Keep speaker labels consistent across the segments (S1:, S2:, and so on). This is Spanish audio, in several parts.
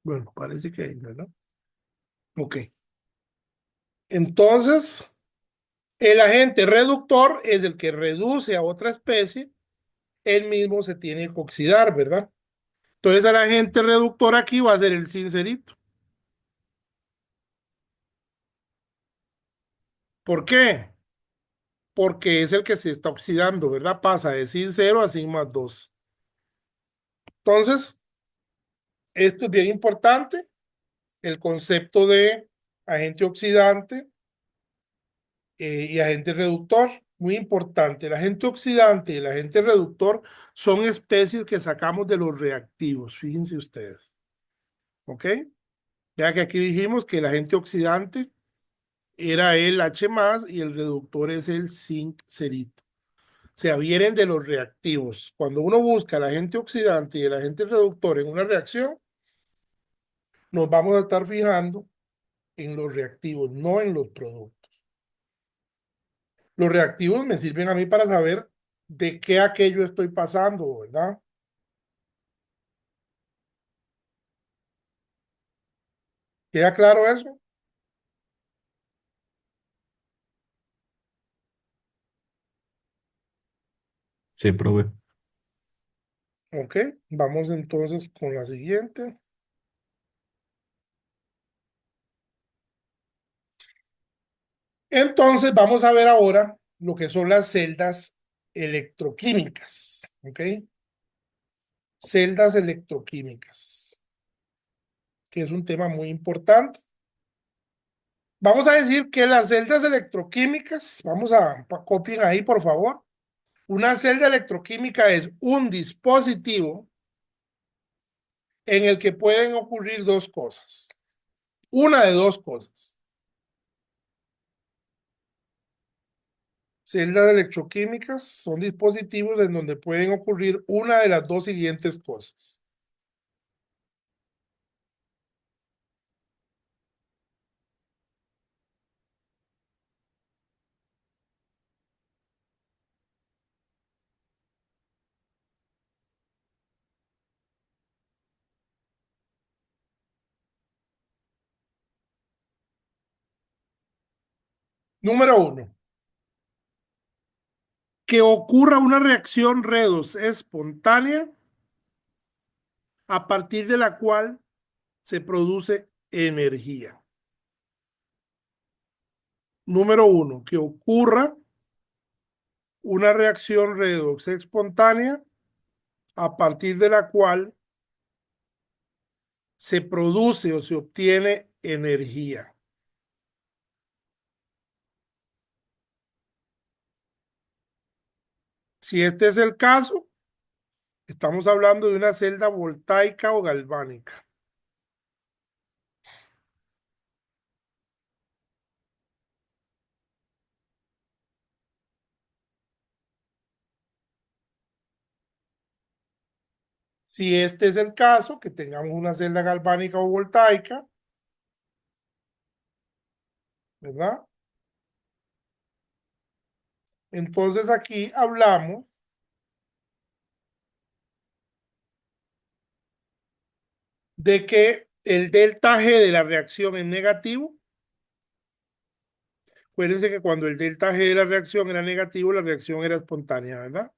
S1: Bueno, parece que hay, ¿verdad? Ok. Entonces, el agente reductor es el que reduce a otra especie, él mismo se tiene que oxidar, ¿verdad? Entonces, el agente reductor aquí va a ser el sincerito. ¿Por qué? Porque es el que se está oxidando, ¿verdad? Pasa de sin 0 a sin más 2. Entonces, esto es bien importante, el concepto de agente oxidante y agente reductor. Muy importante, el agente oxidante y el agente reductor son especies que sacamos de los reactivos, fíjense ustedes, ¿ok? Ya que aquí dijimos que el agente oxidante era el H más y el reductor es el zinc serito. O sea, vienen de los reactivos. Cuando uno busca el agente oxidante y el agente reductor en una reacción, nos vamos a estar fijando en los reactivos, no en los productos. Los reactivos me sirven a mí para saber de qué aquello estoy pasando, ¿verdad? ¿Queda claro eso?
S2: Sí, profe.
S1: Ok, vamos entonces con la siguiente. Entonces vamos a ver ahora lo que son las celdas electroquímicas, ¿ok? Celdas electroquímicas, que es un tema muy importante. Vamos a decir que las celdas electroquímicas, copien ahí por favor. Una celda electroquímica es un dispositivo en el que pueden ocurrir dos cosas. Una de dos cosas. Celdas electroquímicas son dispositivos en donde pueden ocurrir una de las dos siguientes cosas. Número uno, que ocurra una reacción redox espontánea a partir de la cual se produce energía. Número uno, que ocurra una reacción redox espontánea a partir de la cual se produce o se obtiene energía. Si este es el caso, estamos hablando de una celda voltaica o galvánica. Si este es el caso, que tengamos una celda galvánica o voltaica, ¿verdad? Entonces aquí hablamos de que el delta G de la reacción es negativo. Acuérdense que cuando el delta G de la reacción era negativo, la reacción era espontánea, ¿verdad?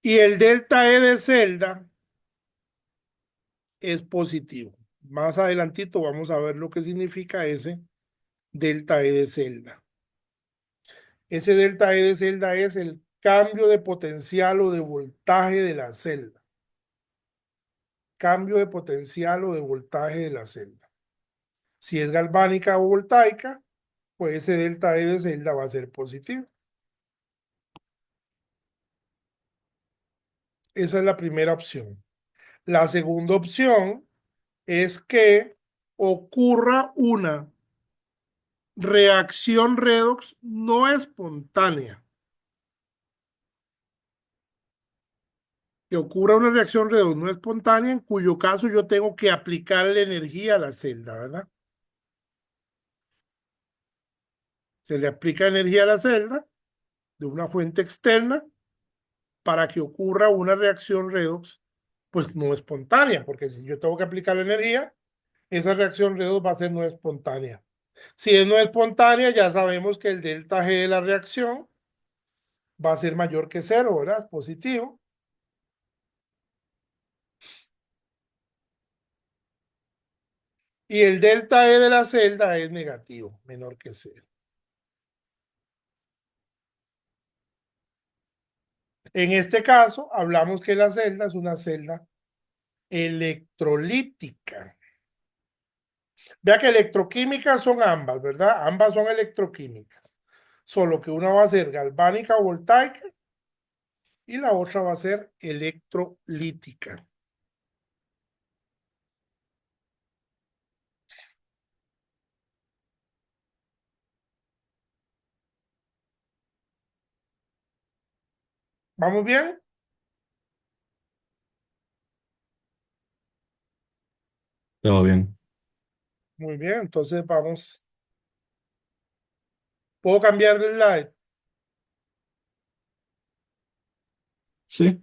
S1: Y el delta E de celda es positivo. Más adelantito vamos a ver lo que significa ese delta E de celda. Ese delta E de celda es el cambio de potencial o de voltaje de la celda. Cambio de potencial o de voltaje de la celda. Si es galvánica o voltaica, pues ese delta E de celda va a ser positivo. Esa es la primera opción. La segunda opción es que ocurra una reacción redox no espontánea. Que ocurra una reacción redox no espontánea, en cuyo caso yo tengo que aplicarle energía a la celda, ¿verdad? Se le aplica energía a la celda de una fuente externa para que ocurra una reacción redox Pues no espontánea, porque si yo tengo que aplicar la energía, esa reacción redox va a ser no espontánea. Si es no espontánea, ya sabemos que el delta G de la reacción va a ser mayor que cero, ¿verdad? Positivo. Y el delta E de la celda es negativo, menor que cero. En este caso, hablamos que la celda es una celda electrolítica. Vea que electroquímicas son ambas, ¿verdad? Ambas son electroquímicas. Solo que una va a ser galvánica o voltaica y la otra va a ser electrolítica. ¿Vamos bien?
S2: Todo bien.
S1: Muy bien, entonces vamos. ¿Puedo cambiar de slide?
S2: Sí,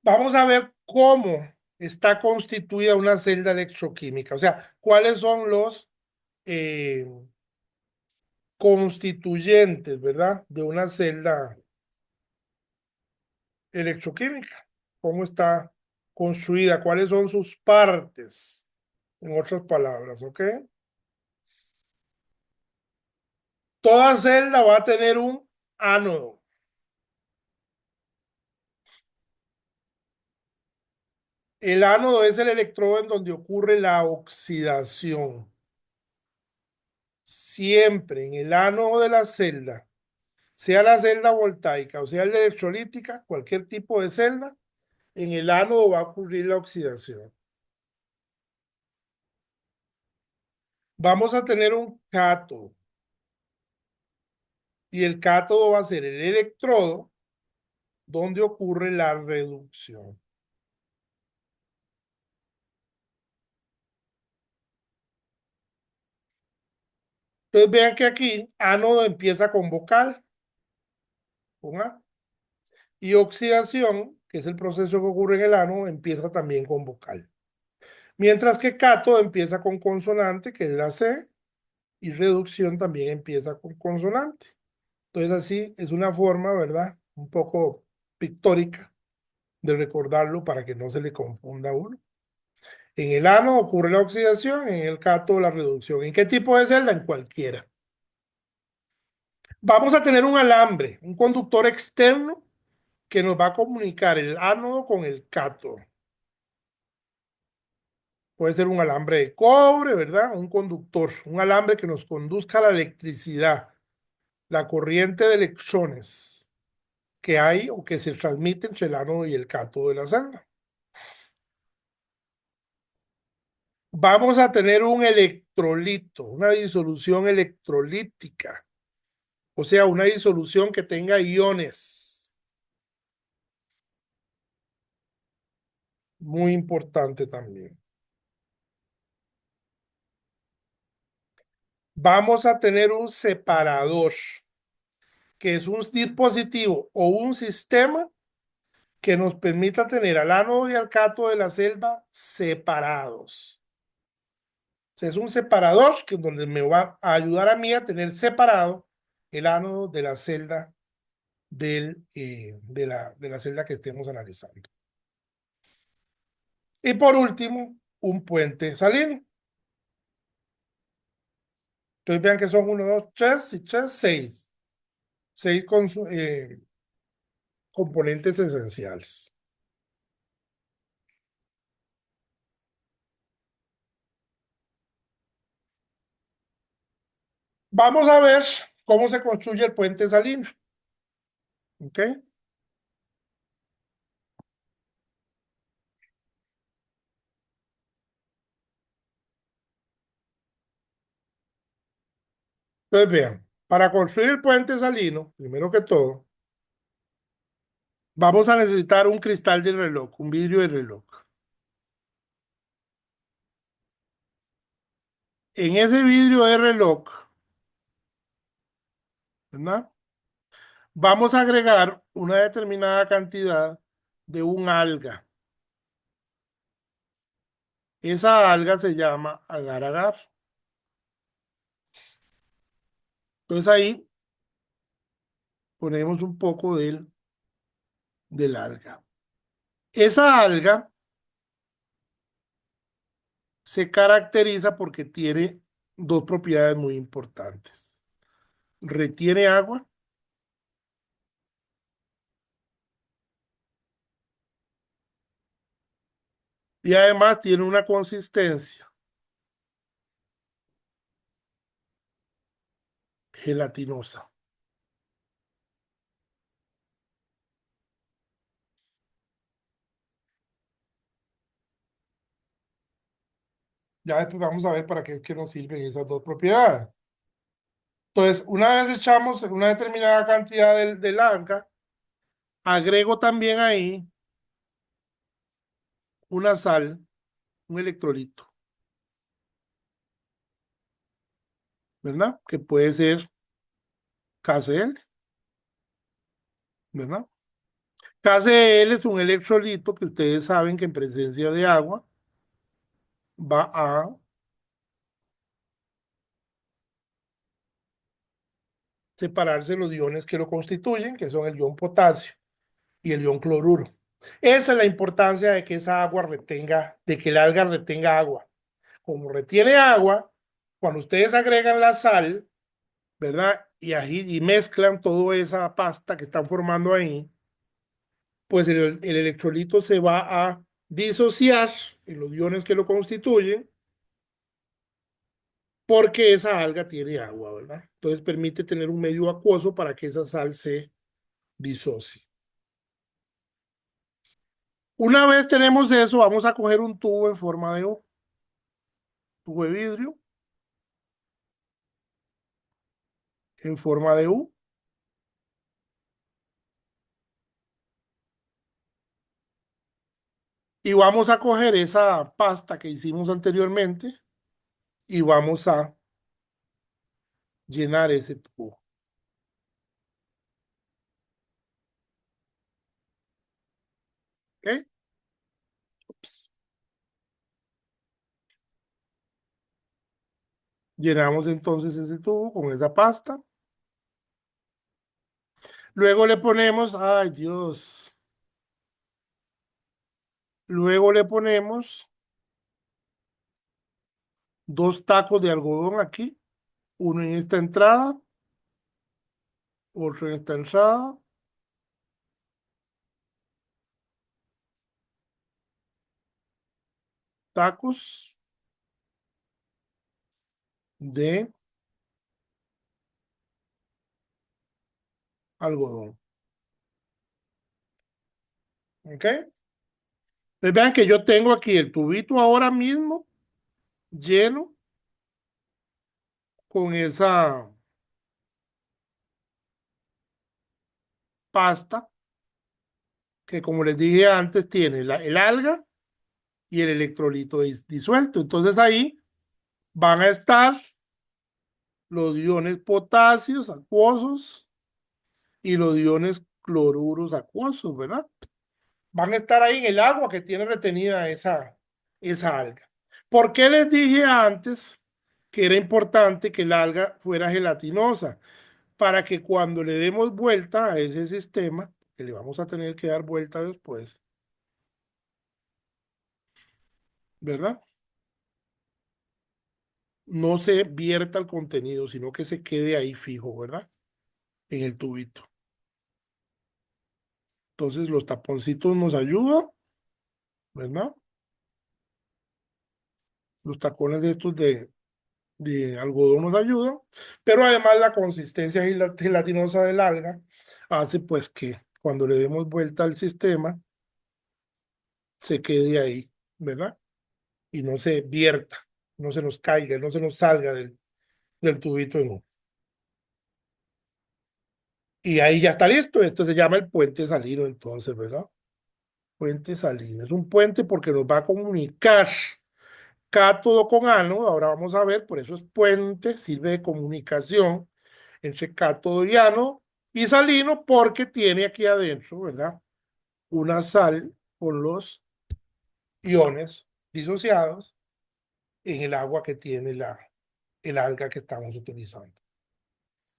S1: Vamos a ver cómo está constituida una celda electroquímica. O sea, cuáles son los eh, constituyentes, ¿verdad? De una celda electroquímica. ¿Cómo está construida? ¿Cuáles son sus partes? En otras palabras, ¿ok? Toda celda va a tener un ánodo. El ánodo es el electrodo en donde ocurre la oxidación. Siempre en el ánodo de la celda, sea la celda voltaica o sea la electrolítica, cualquier tipo de celda, en el ánodo va a ocurrir la oxidación. Vamos a tener un cátodo y el cátodo va a ser el electrodo donde ocurre la reducción. Entonces vean que aquí ánodo empieza con vocal, con A, y oxidación, que es el proceso que ocurre en el ánodo, empieza también con vocal. Mientras que cátodo empieza con consonante, que es la C, y reducción también empieza con consonante. Entonces así es una forma, ¿verdad? Un poco pictórica de recordarlo para que no se le confunda a uno. En el ano ocurre la oxidación, en el cátodo la reducción. ¿En qué tipo de celda? En cualquiera. Vamos a tener un alambre, un conductor externo que nos va a comunicar el ánodo con el cátodo. Puede ser un alambre de cobre, ¿verdad? Un conductor, un alambre que nos conduzca a la electricidad, la corriente de electrones que hay o que se transmite entre el ánodo y el cátodo de la celda. Vamos a tener un electrolito, una disolución electrolítica, o sea, una disolución que tenga iones. Muy importante también. Vamos a tener un separador, que es un dispositivo o un sistema que nos permita tener al ánodo y al cátodo de la celda separados. O sea, es un separador que donde me va a ayudar a mí a tener separado el ánodo de la celda de la celda que estemos analizando. Y por último, un puente salino. Entonces vean que son uno, dos, tres y tres, seis. Seis componentes esenciales. Vamos a ver cómo se construye el puente salino. ¿Ok? Entonces vean, para construir el puente salino, primero que todo, vamos a necesitar un cristal de reloj, un vidrio de reloj. En ese vidrio de reloj, ¿verdad? Vamos a agregar una determinada cantidad de un alga. Esa alga se llama agar-agar. Entonces ahí ponemos un poco del alga. Esa alga se caracteriza porque tiene dos propiedades muy importantes. Retiene agua y además tiene una consistencia gelatinosa. Ya después vamos a ver para qué es que nos sirven esas dos propiedades. Entonces, una vez echamos una determinada cantidad del alga, agrego también ahí una sal, un electrolito, ¿verdad? Que puede ser KCl, ¿verdad? KCl es un electrolito que ustedes saben que en presencia de agua va a separarse los iones que lo constituyen, que son el ion potasio y el ion cloruro. Esa es la importancia de que esa agua retenga, de que el alga retenga agua. Como retiene agua, cuando ustedes agregan la sal, ¿verdad? Y mezclan toda esa pasta que están formando ahí, pues el electrolito se va a disociar en los iones que lo constituyen porque esa alga tiene agua, ¿verdad? Entonces permite tener un medio acuoso para que esa sal se disocie. Una vez tenemos eso, vamos a coger un tubo en forma de U, tubo de vidrio en forma de U, y vamos a coger esa pasta que hicimos anteriormente y vamos a llenar ese tubo. ¿Ok? Ups. Llenamos entonces ese tubo con esa pasta. Luego le ponemos, ay Dios, luego le ponemos dos tacos de algodón aquí, uno en esta entrada, otro en esta entrada, tacos de algodón. ¿Ok? Pues vean que yo tengo aquí el tubito ahora mismo lleno con esa pasta que, como les dije antes, tiene el alga y el electrolito disuelto. Entonces ahí van a estar los iones potasios acuosos y los iones cloruros acuosos, ¿verdad? Van a estar ahí en el agua que tiene retenida esa alga. ¿Por qué les dije antes que era importante que el alga fuera gelatinosa? Para que cuando le demos vuelta a ese sistema, que le vamos a tener que dar vuelta después, ¿verdad? No se vierta el contenido, sino que se quede ahí fijo, ¿verdad? En el tubito. Entonces los taponcitos nos ayudan, ¿verdad? Los tacones de estos de algodón nos ayudan, pero además la consistencia gelatinosa del alga hace pues que cuando le demos vuelta al sistema se quede ahí, ¿verdad? Y no se vierta, no se nos caiga, no se nos salga del tubito en U. Y ahí ya está listo. Esto se llama el puente salino, entonces, ¿verdad? Puente salino. Es un puente porque nos va a comunicar cátodo con ánodo. Ahora vamos a ver, por eso es puente, sirve de comunicación entre cátodo y ánodo. Y salino porque tiene aquí adentro, ¿verdad? Una sal con los iones disociados en el agua que tiene el alga que estamos utilizando.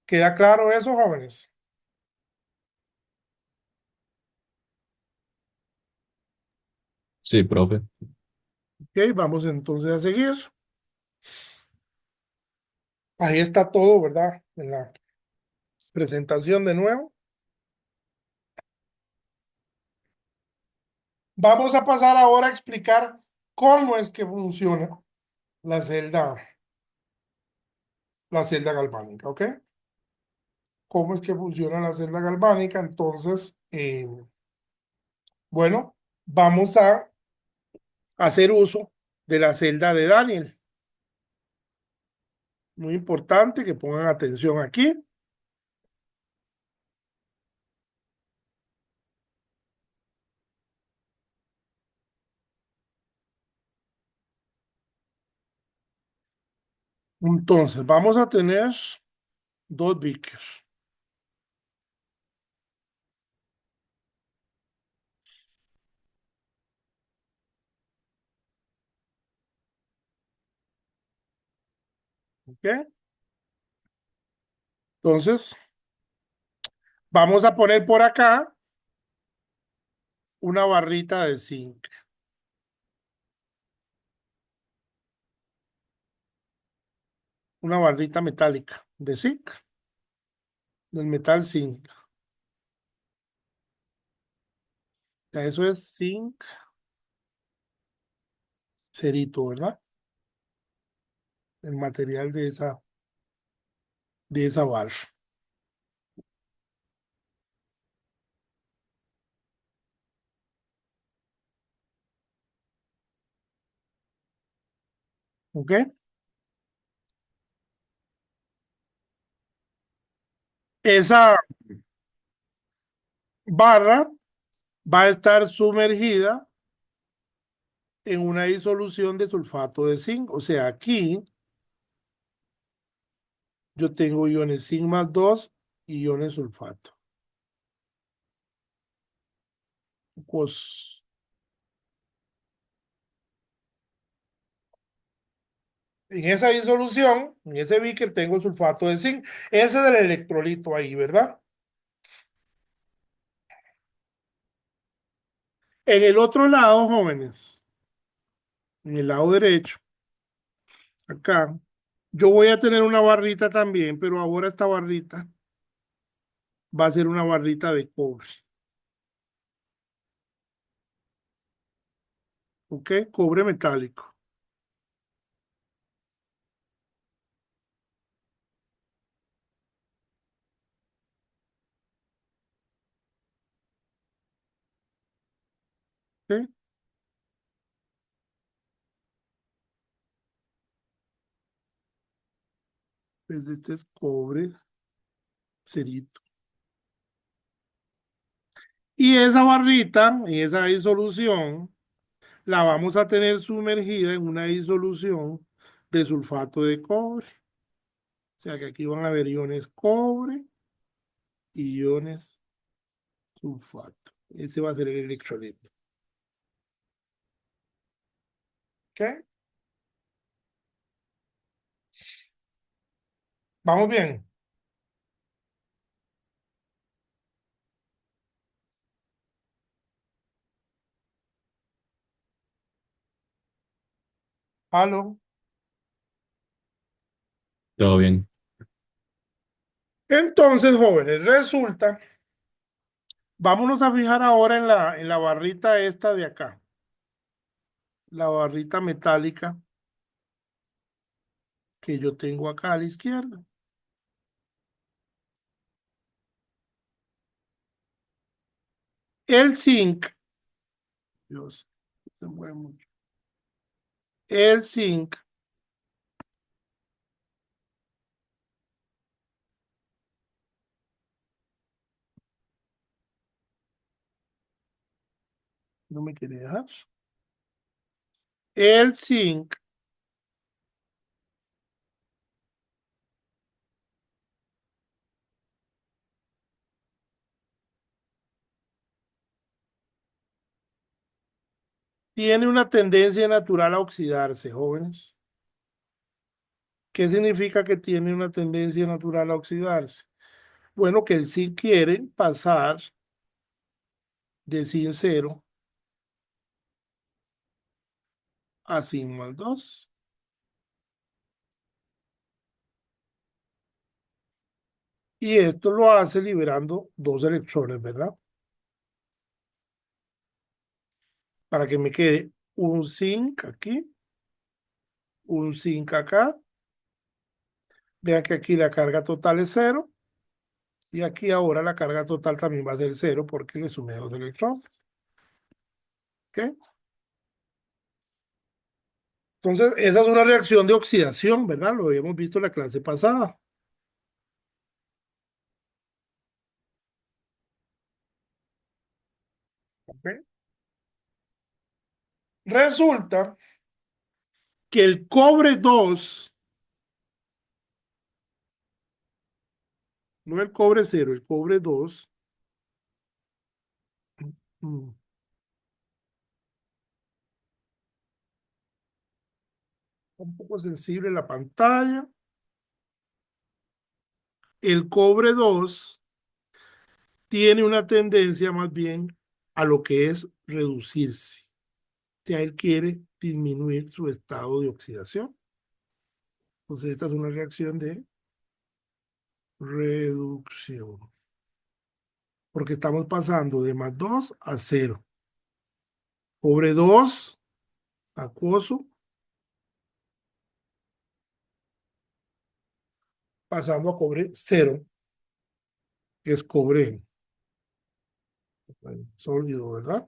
S1: ¿Queda claro eso, jóvenes?
S2: Sí, profe.
S1: Ok, vamos entonces a seguir. Ahí está todo, ¿verdad? En la presentación de nuevo. Vamos a pasar ahora a explicar cómo es que funciona la celda, la celda galvánica, ¿ok? ¿Cómo es que funciona la celda galvánica? Entonces, bueno, vamos a hacer uso de la celda de Daniel. Muy importante que pongan atención aquí. Entonces, vamos a tener dos beakers, ¿ok? Entonces, vamos a poner por acá una barrita de zinc, una barrita metálica de zinc, del metal zinc. Ya eso es zinc cerito, ¿verdad? El material de esa barra. ¿Ok? Esa barra va a estar sumergida en una disolución de sulfato de zinc. O sea, aquí yo tengo iones zinc más 2 y iones sulfato. Pues en esa disolución, en ese beaker tengo sulfato de zinc. Ese es el electrolito ahí, ¿verdad? En el otro lado, jóvenes, en el lado derecho, acá, yo voy a tener una barrita también, pero ahora esta barrita va a ser una barrita de cobre. ¿Ok? Cobre metálico. ¿Ok? Pues este es cobre cerito. Y esa barrita, y esa disolución, la vamos a tener sumergida en una disolución de sulfato de cobre. O sea que aquí van a haber iones cobre y iones sulfato. Ese va a ser el electrolito. ¿Ok? ¿Vamos bien? ¿Aló?
S2: Todo bien.
S1: Entonces, jóvenes, resulta, vámonos a fijar ahora en la barrita esta de acá, la barrita metálica que yo tengo acá a la izquierda. El zinc, Dios, se mueve mucho. El zinc, no me quiere dejar. El zinc tiene una tendencia natural a oxidarse, jóvenes. ¿Qué significa que tiene una tendencia natural a oxidarse? Bueno, que el zinc quiere pasar de zinc 0 a zinc más 2. Y esto lo hace liberando dos electrones, ¿verdad? Para que me quede un zinc aquí, un zinc acá. Vean que aquí la carga total es 0. Y aquí ahora la carga total también va a ser 0 porque le sumé dos electrones. ¿Ok? Entonces, esa es una reacción de oxidación, ¿verdad? Lo habíamos visto en la clase pasada. ¿Ok? Resulta que el cobre 2, no el cobre 0, el cobre 2, mm, un poco sensible la pantalla. El cobre 2 tiene una tendencia más bien a lo que es reducirse. Ya él quiere disminuir su estado de oxidación. Entonces, esta es una reacción de reducción. Porque estamos pasando de más 2 a 0. Cobre 2, acuoso, pasando a cobre 0, que es cobre sólido, ¿verdad?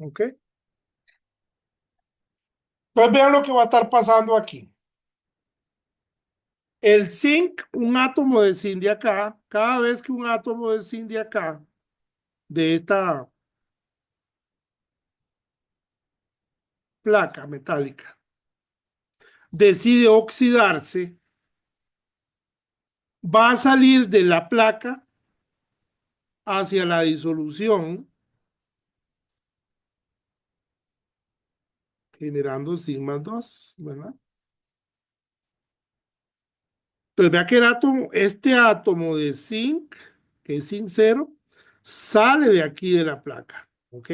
S1: ¿Ok? Pues vean lo que va a estar pasando aquí. El zinc, un átomo de zinc de acá, cada vez que un átomo de zinc de acá, de esta placa metálica, decide oxidarse, va a salir de la placa hacia la disolución, generando zinc más 2, ¿verdad? Entonces vea que el átomo, este átomo de zinc, que es zinc 0, sale de aquí de la placa, ¿ok?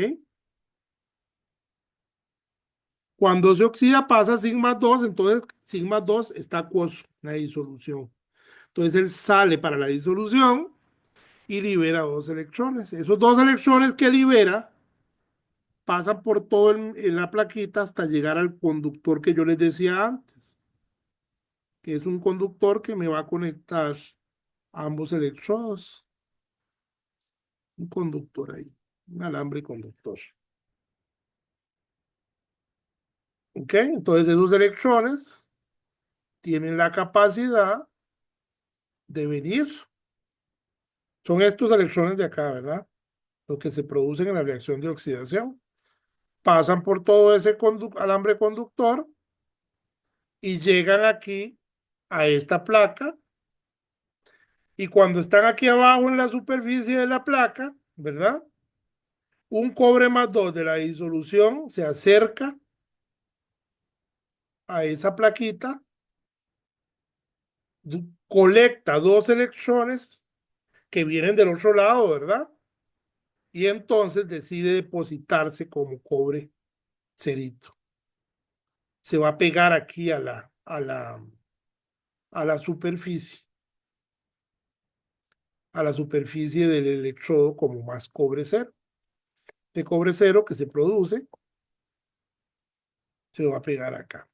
S1: Cuando se oxida pasa zinc más 2, entonces zinc más 2 está acuoso en la disolución. Entonces él sale para la disolución y libera dos electrones. Esos dos electrones que libera pasan por todo en la plaquita hasta llegar al conductor que yo les decía antes, que es un conductor que me va a conectar ambos electrodos. Un conductor ahí, un alambre conductor. ¿Ok? Entonces esos electrones tienen la capacidad de venir. Son estos electrones de acá, ¿verdad? Los que se producen en la reacción de oxidación. Pasan por todo ese alambre conductor y llegan aquí a esta placa. Y cuando están aquí abajo en la superficie de la placa, ¿verdad? Un cobre más 2 de la disolución se acerca a esa plaquita, colecta dos electrones que vienen del otro lado, ¿verdad? Y entonces decide depositarse como cobre cerito. Se va a pegar aquí a la superficie del electrodo como más cobre cero. De cobre cero que se produce, se va a pegar acá.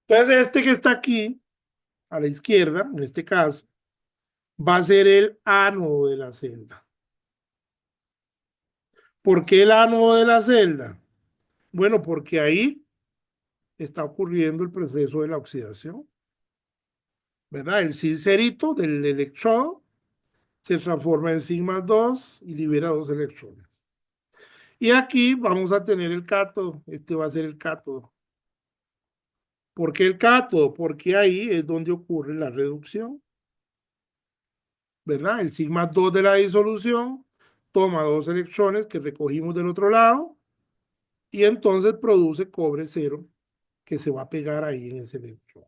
S1: Entonces, este que está aquí, a la izquierda, en este caso, va a ser el ánodo de la celda. ¿Por qué el ánodo de la celda? Bueno, porque ahí está ocurriendo el proceso de la oxidación, ¿verdad? El sincerito del electrodo se transforma en zinc más 2 y libera dos electrones. Y aquí vamos a tener el cátodo, este va a ser el cátodo. ¿Por qué el cátodo? Porque ahí es donde ocurre la reducción. ¿verdad? El sigma 2 de la disolución toma dos electrones que recogimos del otro lado y entonces produce cobre cero que se va a pegar ahí en ese electrón.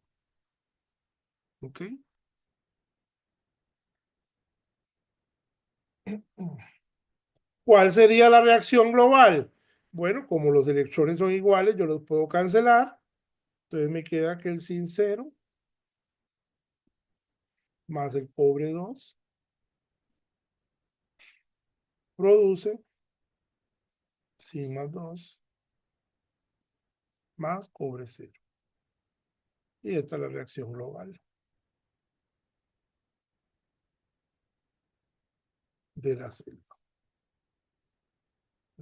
S1: ¿Ok? ¿Cuál sería la reacción global? Bueno, como los electrones son iguales, yo los puedo cancelar. Entonces me queda que el zinc 0 más el cobre 2 produce zinc más 2 más cobre cero. Y esta es la reacción global de la celda.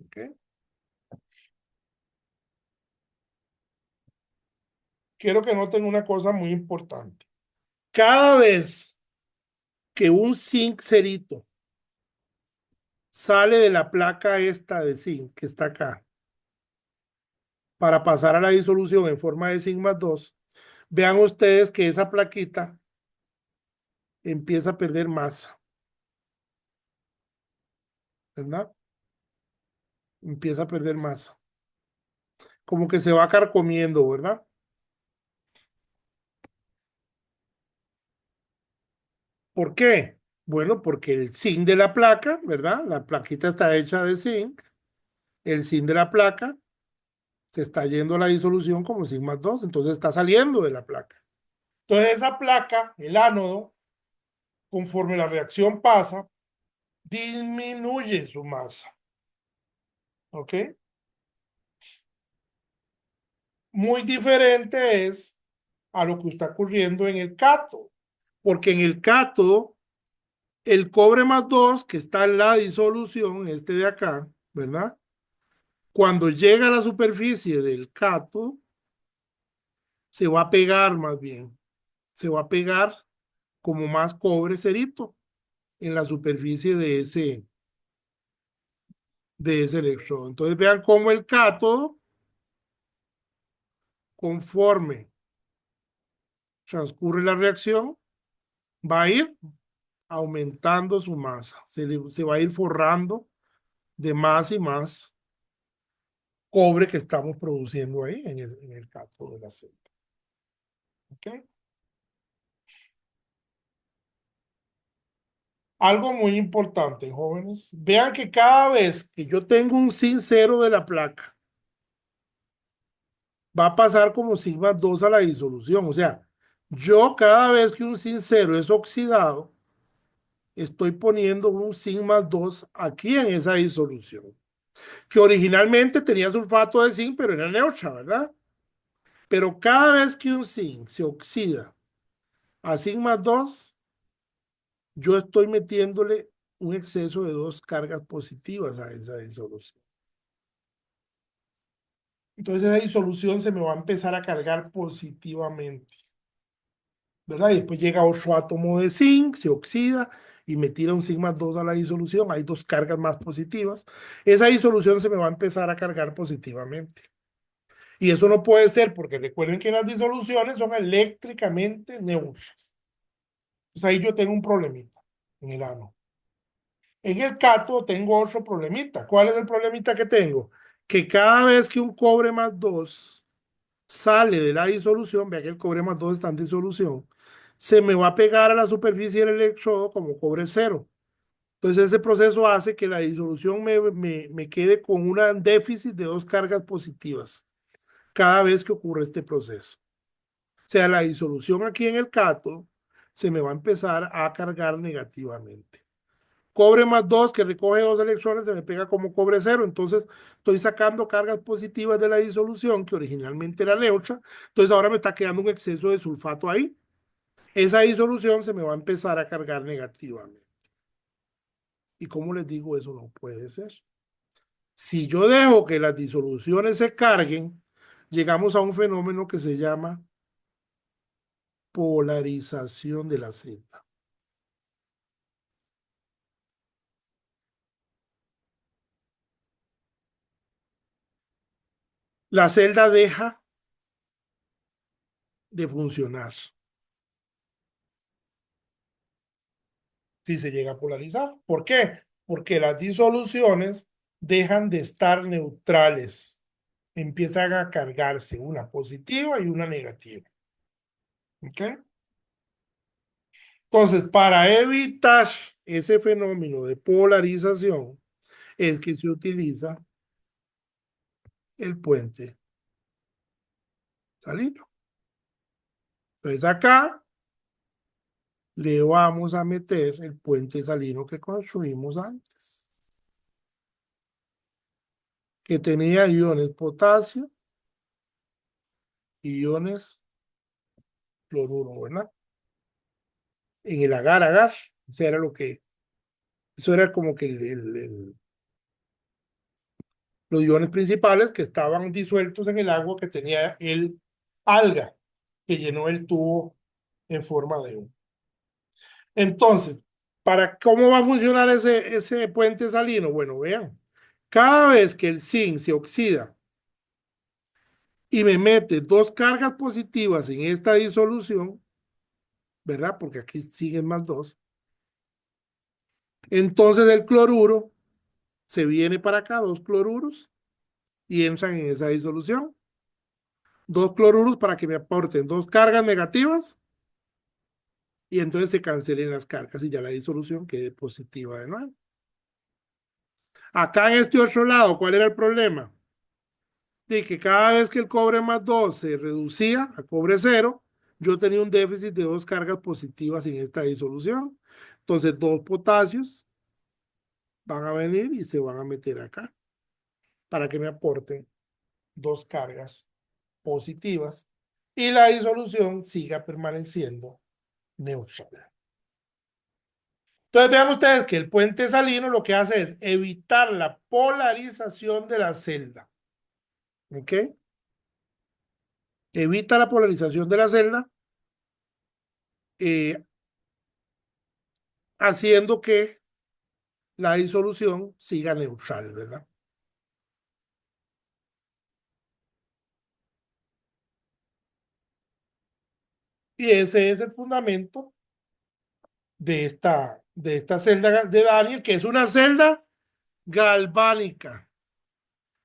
S1: ¿Ok? Quiero que noten una cosa muy importante. Cada vez que un zinc cerito sale de la placa esta de zinc que está acá para pasar a la disolución en forma de zinc más 2, vean ustedes que esa plaquita empieza a perder masa, ¿verdad? Empieza a perder masa. Como que se va carcomiendo, ¿verdad? ¿Por qué? Bueno, porque el zinc de la placa, ¿verdad? La plaquita está hecha de zinc. El zinc de la placa se está yendo a la disolución como zinc más 2, entonces está saliendo de la placa. Entonces esa placa, el ánodo, conforme la reacción pasa, disminuye su masa. ¿Ok? Muy diferente es a lo que está ocurriendo en el cátodo, porque en el cátodo, el cobre más 2 que está en la disolución, este de acá, ¿verdad? Cuando llega a la superficie del cátodo, se va a pegar más bien, se va a pegar como más cobre cerito en la superficie de ese electrodo. Entonces vean cómo el cátodo, conforme transcurre la reacción, va a ir aumentando su masa, se va a ir forrando de más y más cobre que estamos produciendo ahí en el cátodo de la celda. ¿Okay? Algo muy importante, jóvenes. Vean que cada vez que yo tengo un sincero de la placa, va a pasar como sigma 2 a la disolución. O sea, yo cada vez que un sincero es oxidado, estoy poniendo un sigma 2 aquí en esa disolución, que originalmente tenía sulfato de zinc, pero era neutra, ¿verdad? Pero cada vez que un zinc se oxida a sigma 2, yo estoy metiéndole un exceso de dos cargas positivas a esa disolución. Entonces esa disolución se me va a empezar a cargar positivamente, ¿verdad? Y después llega otro átomo de zinc, se oxida y me tira un sigma 2 a la disolución. Hay dos cargas más positivas. Esa disolución se me va a empezar a cargar positivamente. Y eso no puede ser porque recuerden que las disoluciones son eléctricamente neutras. Entonces ahí yo tengo un problemita en el ano. En el cátodo tengo otro problemita. ¿Cuál es el problemita que tengo? Que cada vez que un cobre más 2 sale de la disolución, vea que el cobre más 2 está en disolución, se me va a pegar a la superficie del electrodo como cobre cero. Entonces ese proceso hace que la disolución me quede con un déficit de dos cargas positivas cada vez que ocurre este proceso. O sea, la disolución aquí en el cátodo se me va a empezar a cargar negativamente. Cobre más 2 que recoge dos electrones se me pega como cobre cero, entonces estoy sacando cargas positivas de la disolución que originalmente era neutra, entonces ahora me está quedando un exceso de sulfato ahí. Esa disolución se me va a empezar a cargar negativamente. Y como les digo, eso no puede ser. Si yo dejo que las disoluciones se carguen, llegamos a un fenómeno que se llama polarización de la celda. La celda deja de funcionar. si se llega a polarizar. ¿Por qué? Porque las disoluciones dejan de estar neutrales, empiezan a cargarse una positiva y una negativa. ¿Ok? Entonces, para evitar ese fenómeno de polarización, es que se utiliza el puente salino. Entonces, acá le vamos a meter el puente salino que construimos antes, que tenía iones potasio y iones cloruro, ¿verdad? En el agar-agar, eso era lo que, eso era como que los iones principales que estaban disueltos en el agua que tenía el alga, que llenó el tubo en forma de U. Entonces, ¿cómo va a funcionar ese puente salino? Bueno, vean, cada vez que el zinc se oxida y me mete dos cargas positivas en esta disolución, ¿verdad? Porque aquí siguen más dos. Entonces el cloruro se viene para acá, dos cloruros, y entran en esa disolución. Dos cloruros para que me aporten dos cargas negativas y entonces se cancelen las cargas y ya la disolución quede positiva de nuevo. Acá en este otro lado, ¿cuál era el problema? De que cada vez que el cobre más 2 se reducía a cobre cero, yo tenía un déficit de dos cargas positivas en esta disolución. Entonces, dos potasios van a venir y se van a meter acá para que me aporten dos cargas positivas y la disolución siga permaneciendo neutral. Entonces vean ustedes que el puente salino lo que hace es evitar la polarización de la celda. ¿Ok? Evita la polarización de la celda, eh, haciendo que la disolución siga neutral, ¿verdad? Y ese es el fundamento de esta celda de Daniel, que es una celda galvánica.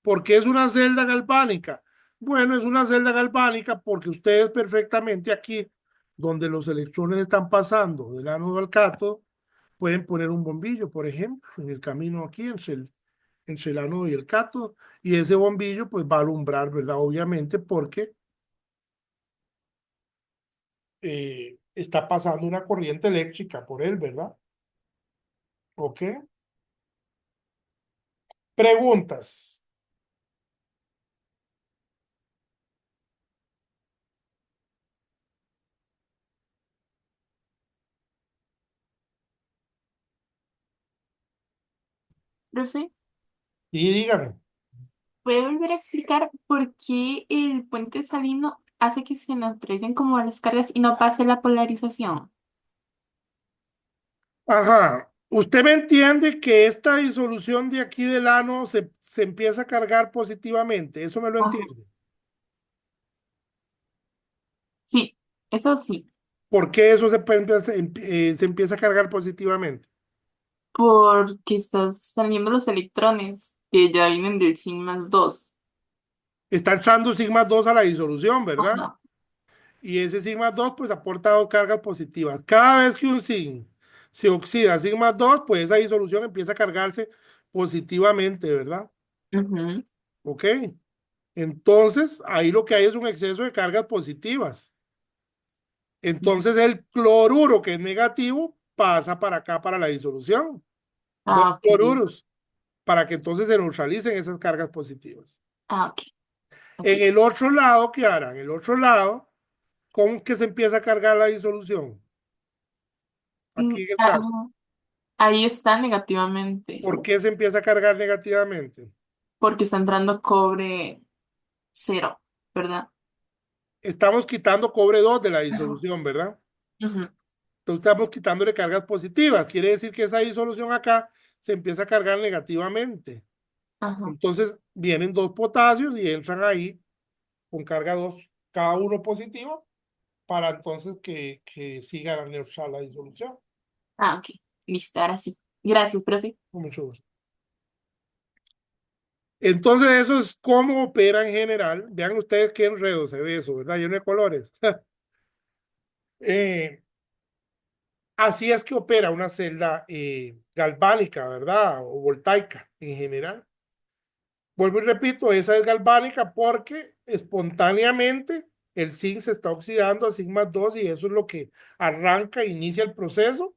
S1: ¿Por qué es una celda galvánica? Bueno, es una celda galvánica porque ustedes perfectamente aquí, donde los electrones están pasando del ánodo al cátodo, pueden poner un bombillo, por ejemplo, en el camino aquí entre el ánodo y el cátodo, y ese bombillo pues va a alumbrar, ¿verdad? Obviamente porque está pasando una corriente eléctrica por él, ¿verdad? ¿Ok? Preguntas.
S3: Profe,
S1: Y dígame.
S3: ¿puede volver a explicar por qué el puente salino hace que se neutralicen como las cargas y no pase la polarización?
S1: Ajá. Usted me entiende que esta disolución de aquí del ano se empieza a cargar positivamente. Eso me lo
S3: Ajá.
S1: entiende.
S3: Sí, eso sí,
S1: ¿Por qué eso se empieza a cargar positivamente?
S3: porque están saliendo los electrones que ya vienen del zinc más 2.
S1: Está echando sigma 2 a la disolución, ¿verdad?
S3: Ajá.
S1: Y ese sigma 2 pues aporta dos cargas positivas. Cada vez que un zinc se oxida a sigma 2 pues esa disolución empieza a cargarse positivamente, ¿verdad?
S3: Ujú.
S1: ¿Ok? Entonces, ahí lo que hay es un exceso de cargas positivas. Entonces, el cloruro, que es negativo, pasa para acá, para la disolución. Dos
S3: Ah, ok.
S1: cloruros, para que entonces se neutralicen esas cargas positivas.
S3: Ah, ok. Ok.
S1: En el otro lado, ¿qué harán? En el otro lado, ¿cómo es que se empieza a cargar la disolución? Aquí en el
S3: Ah,
S1: campo.
S3: ahí está negativamente,
S1: ¿Por qué se empieza a cargar negativamente?
S3: porque está entrando cobre cero, ¿verdad?
S1: Estamos quitando cobre 2 de la
S3: Ajá.
S1: disolución, ¿verdad?
S3: Ujú.
S1: Entonces estamos quitándole cargas positivas. Quiere decir que esa disolución acá se empieza a cargar negativamente.
S3: Ajá.
S1: Entonces vienen dos potasios y entran ahí con carga 2, cada uno positivo, para entonces que siga la neutral la disolución.
S3: Ah, ok. Listo, ahora sí. Gracias, profe.
S1: Con mucho gusto. Entonces, eso es cómo opera en general. Vean ustedes qué enredo se ve eso, ¿verdad? Lleno de colores. Eh, Así es que opera una celda galvánica, ¿verdad? O voltaica en general. Vuelvo y repito, esa es galvánica porque espontáneamente el zinc se está oxidando a zinc+2 y eso es lo que arranca e inicia el proceso.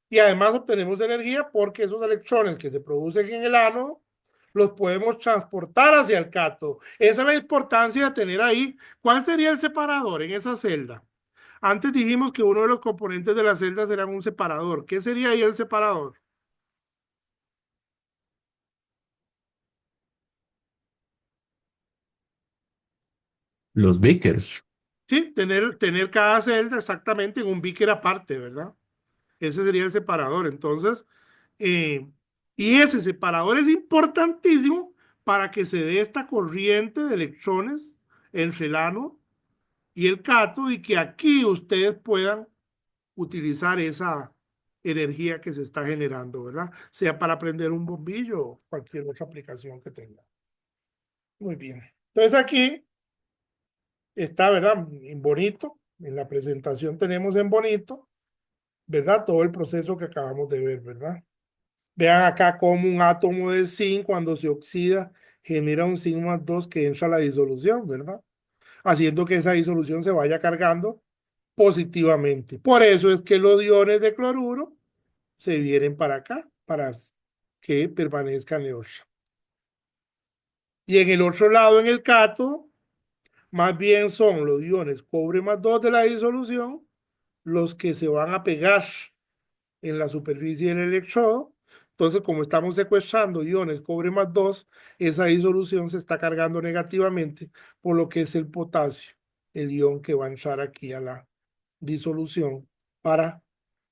S1: Y además obtenemos energía porque esos electrones que se producen en el ánodo los podemos transportar hacia el cátodo. Esa es la importancia de tener ahí. ¿Cuál sería el separador en esa celda? Antes dijimos que uno de los componentes de la celda será un separador. ¿Qué sería ahí el separador?
S2: Los Vickers.
S1: Sí, tener cada celda exactamente en un beaker aparte, ¿verdad? Ese sería el separador. Entonces, eh, y ese separador es importantísimo para que se dé esta corriente de electrones entre el ánodo y el cátodo y que aquí ustedes puedan utilizar esa energía que se está generando, ¿verdad? Sea para prender un bombillo o cualquier otra aplicación que tenga. Muy bien. Entonces aquí está, ¿verdad? En bonito. En la presentación tenemos en bonito, ¿verdad? Todo el proceso que acabamos de ver, ¿verdad? Vean acá cómo un átomo de zinc cuando se oxida genera un zinc+2 que entra a la disolución, ¿verdad? Haciendo que esa disolución se vaya cargando positivamente. Por eso es que los iones de cloruro se vienen para acá, para que permanezcan neutros. Y en el otro lado, en el cátodo, más bien son los iones cobre+2 de la disolución los que se van a pegar en la superficie del electrodo. Entonces, como estamos secuestrando iones cobre+2, esa disolución se está cargando negativamente, por lo que es el potasio, el ion que va a entrar aquí a la disolución para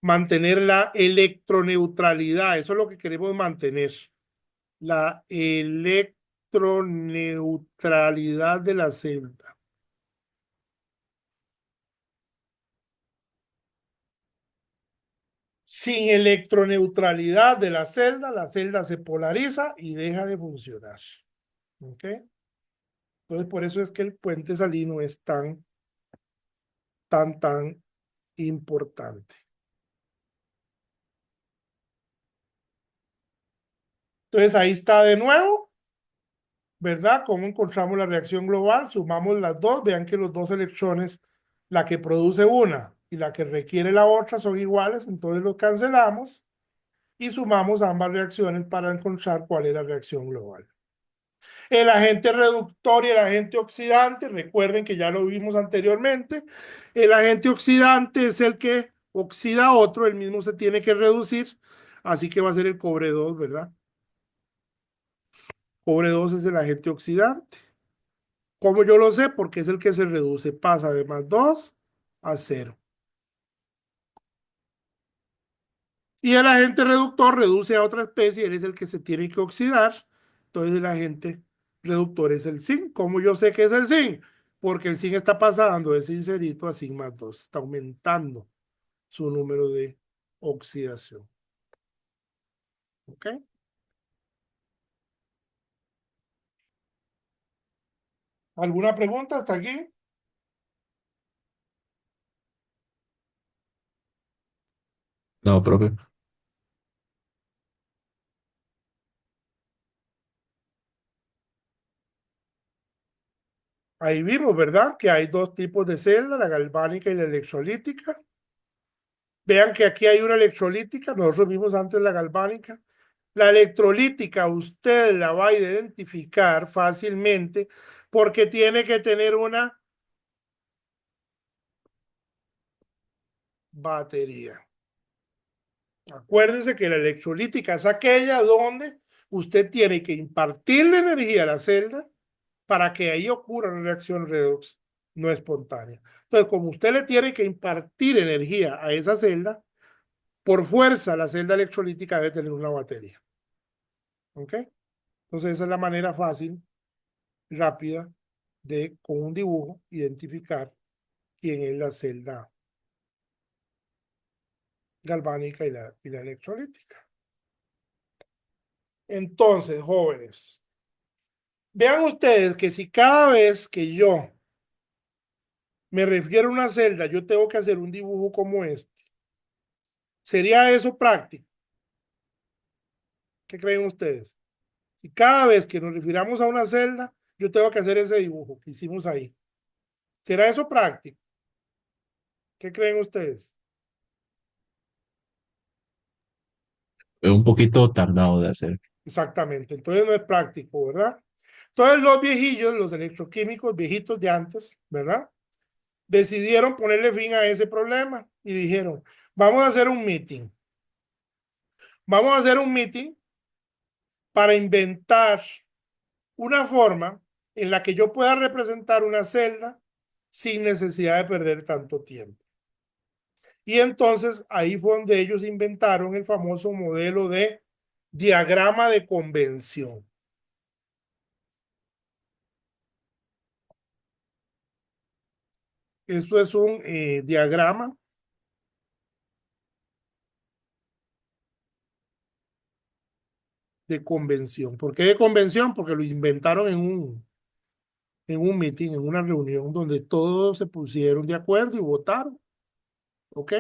S1: mantener la electroneutralidad. Eso es lo que queremos mantener, la electroneutralidad de la celda. Sin electroneutralidad de la celda se polariza y deja de funcionar. ¿Ok? Entonces, por eso es que el puente salino es tan importante. Entonces, ahí está de nuevo, ¿verdad? Cómo encontramos la reacción global, sumamos las dos, vean que los dos electrones, la que produce una y la que requiere la otra son iguales, entonces los cancelamos y sumamos ambas reacciones para encontrar cuál es la reacción global. El agente reductor y el agente oxidante, recuerden que ya lo vimos anteriormente, el agente oxidante es el que oxida a otro, el mismo se tiene que reducir, así que va a ser el cobre 2, ¿verdad? Cobre 2 es el agente oxidante. ¿Cómo yo lo sé? Porque es el que se reduce, pasa de +2 a 0. Y el agente reductor reduce a otra especie, él es el que se tiene que oxidar. Entonces el agente reductor es el zinc. ¿Cómo yo sé que es el zinc? Porque el zinc está pasando de sincerito a zinc+2. Está aumentando su número de oxidación. ¿Ok? ¿Alguna pregunta hasta aquí?
S2: No, profe.
S1: Ahí vimos, ¿verdad? Que hay dos tipos de celdas, la galvánica y la electrolítica. Vean que aquí hay una electrolítica, nosotros vimos antes la galvánica. La electrolítica usted la va a identificar fácilmente porque tiene que tener una batería. Acuérdense que la electrolítica es aquella donde usted tiene que impartirle energía a la celda para que ahí ocurra una reacción redox no espontánea. Entonces, como usted le tiene que impartir energía a esa celda, por fuerza la celda electrolítica debe tener una batería. ¿Ok? Entonces, esa es la manera fácil, rápida, de con un dibujo identificar quién es la celda galvánica y la electrolítica. Entonces, jóvenes, vean ustedes que si cada vez que yo me refiero a una celda, yo tengo que hacer un dibujo como este, ¿sería eso práctico? ¿Qué creen ustedes? Si cada vez que nos refiramos a una celda, yo tengo que hacer ese dibujo que hicimos ahí. ¿Será eso práctico? ¿Qué creen ustedes?
S2: Es un poquito tardado de hacer.
S1: Exactamente, entonces no es práctico, ¿verdad? Entonces los viejillos, los electroquímicos viejitos de antes, ¿verdad? Decidieron ponerle fin a ese problema y dijeron, vamos a hacer un meeting. Vamos a hacer un meeting para inventar una forma en la que yo pueda representar una celda sin necesidad de perder tanto tiempo. Y entonces ahí fue donde ellos inventaron el famoso modelo de diagrama de convención. Esto es un diagrama de convención. ¿Por qué de convención? Porque lo inventaron en un meeting, en una reunión donde todos se pusieron de acuerdo y votaron. ¿Ok?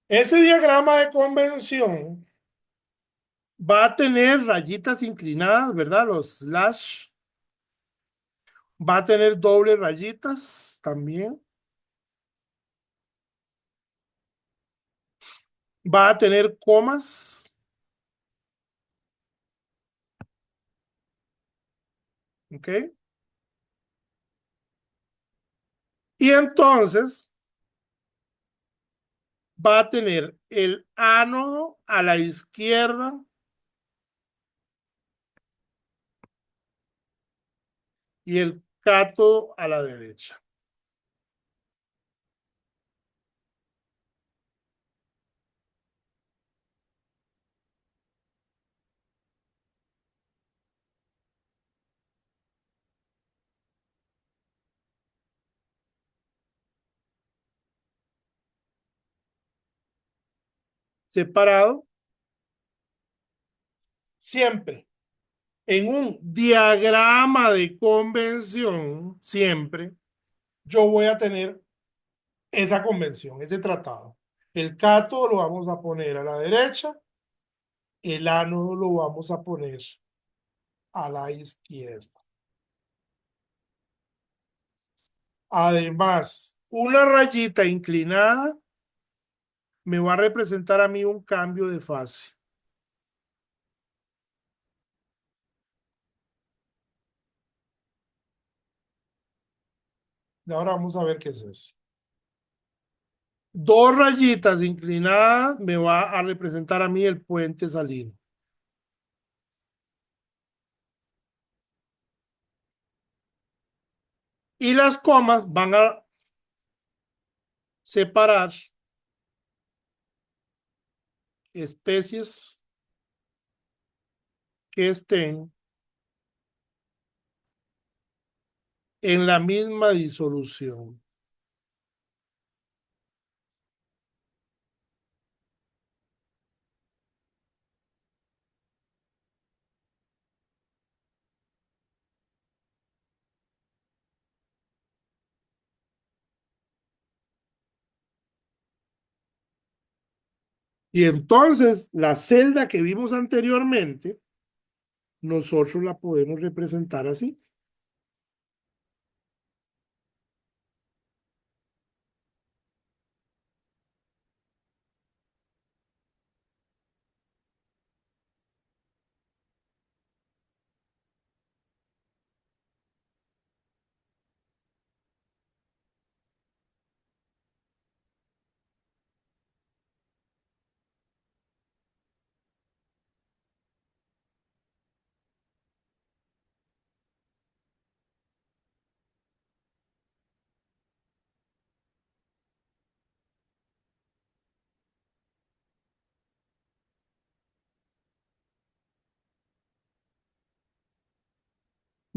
S1: Ese diagrama de convención va a tener rayitas inclinadas, ¿verdad? Los slash. Va a tener doble rayitas también. Va a tener comas. ¿Ok? Y entonces va a tener el ánodo a la izquierda y el cátodo a la derecha. Separado siempre en un diagrama de convención, siempre yo voy a tener esa convención, ese tratado. El cátodo lo vamos a poner a la derecha, el ánodo lo vamos a poner a la izquierda. Además, una rayita inclinada me va a representar a mí un cambio de fase. Y ahora vamos a ver qué es eso. Dos rayitas inclinadas me va a representar a mí el puente salino. Y las comas van a separar especies que estén en la misma disolución. Y entonces la celda que vimos anteriormente, nosotros la podemos representar así.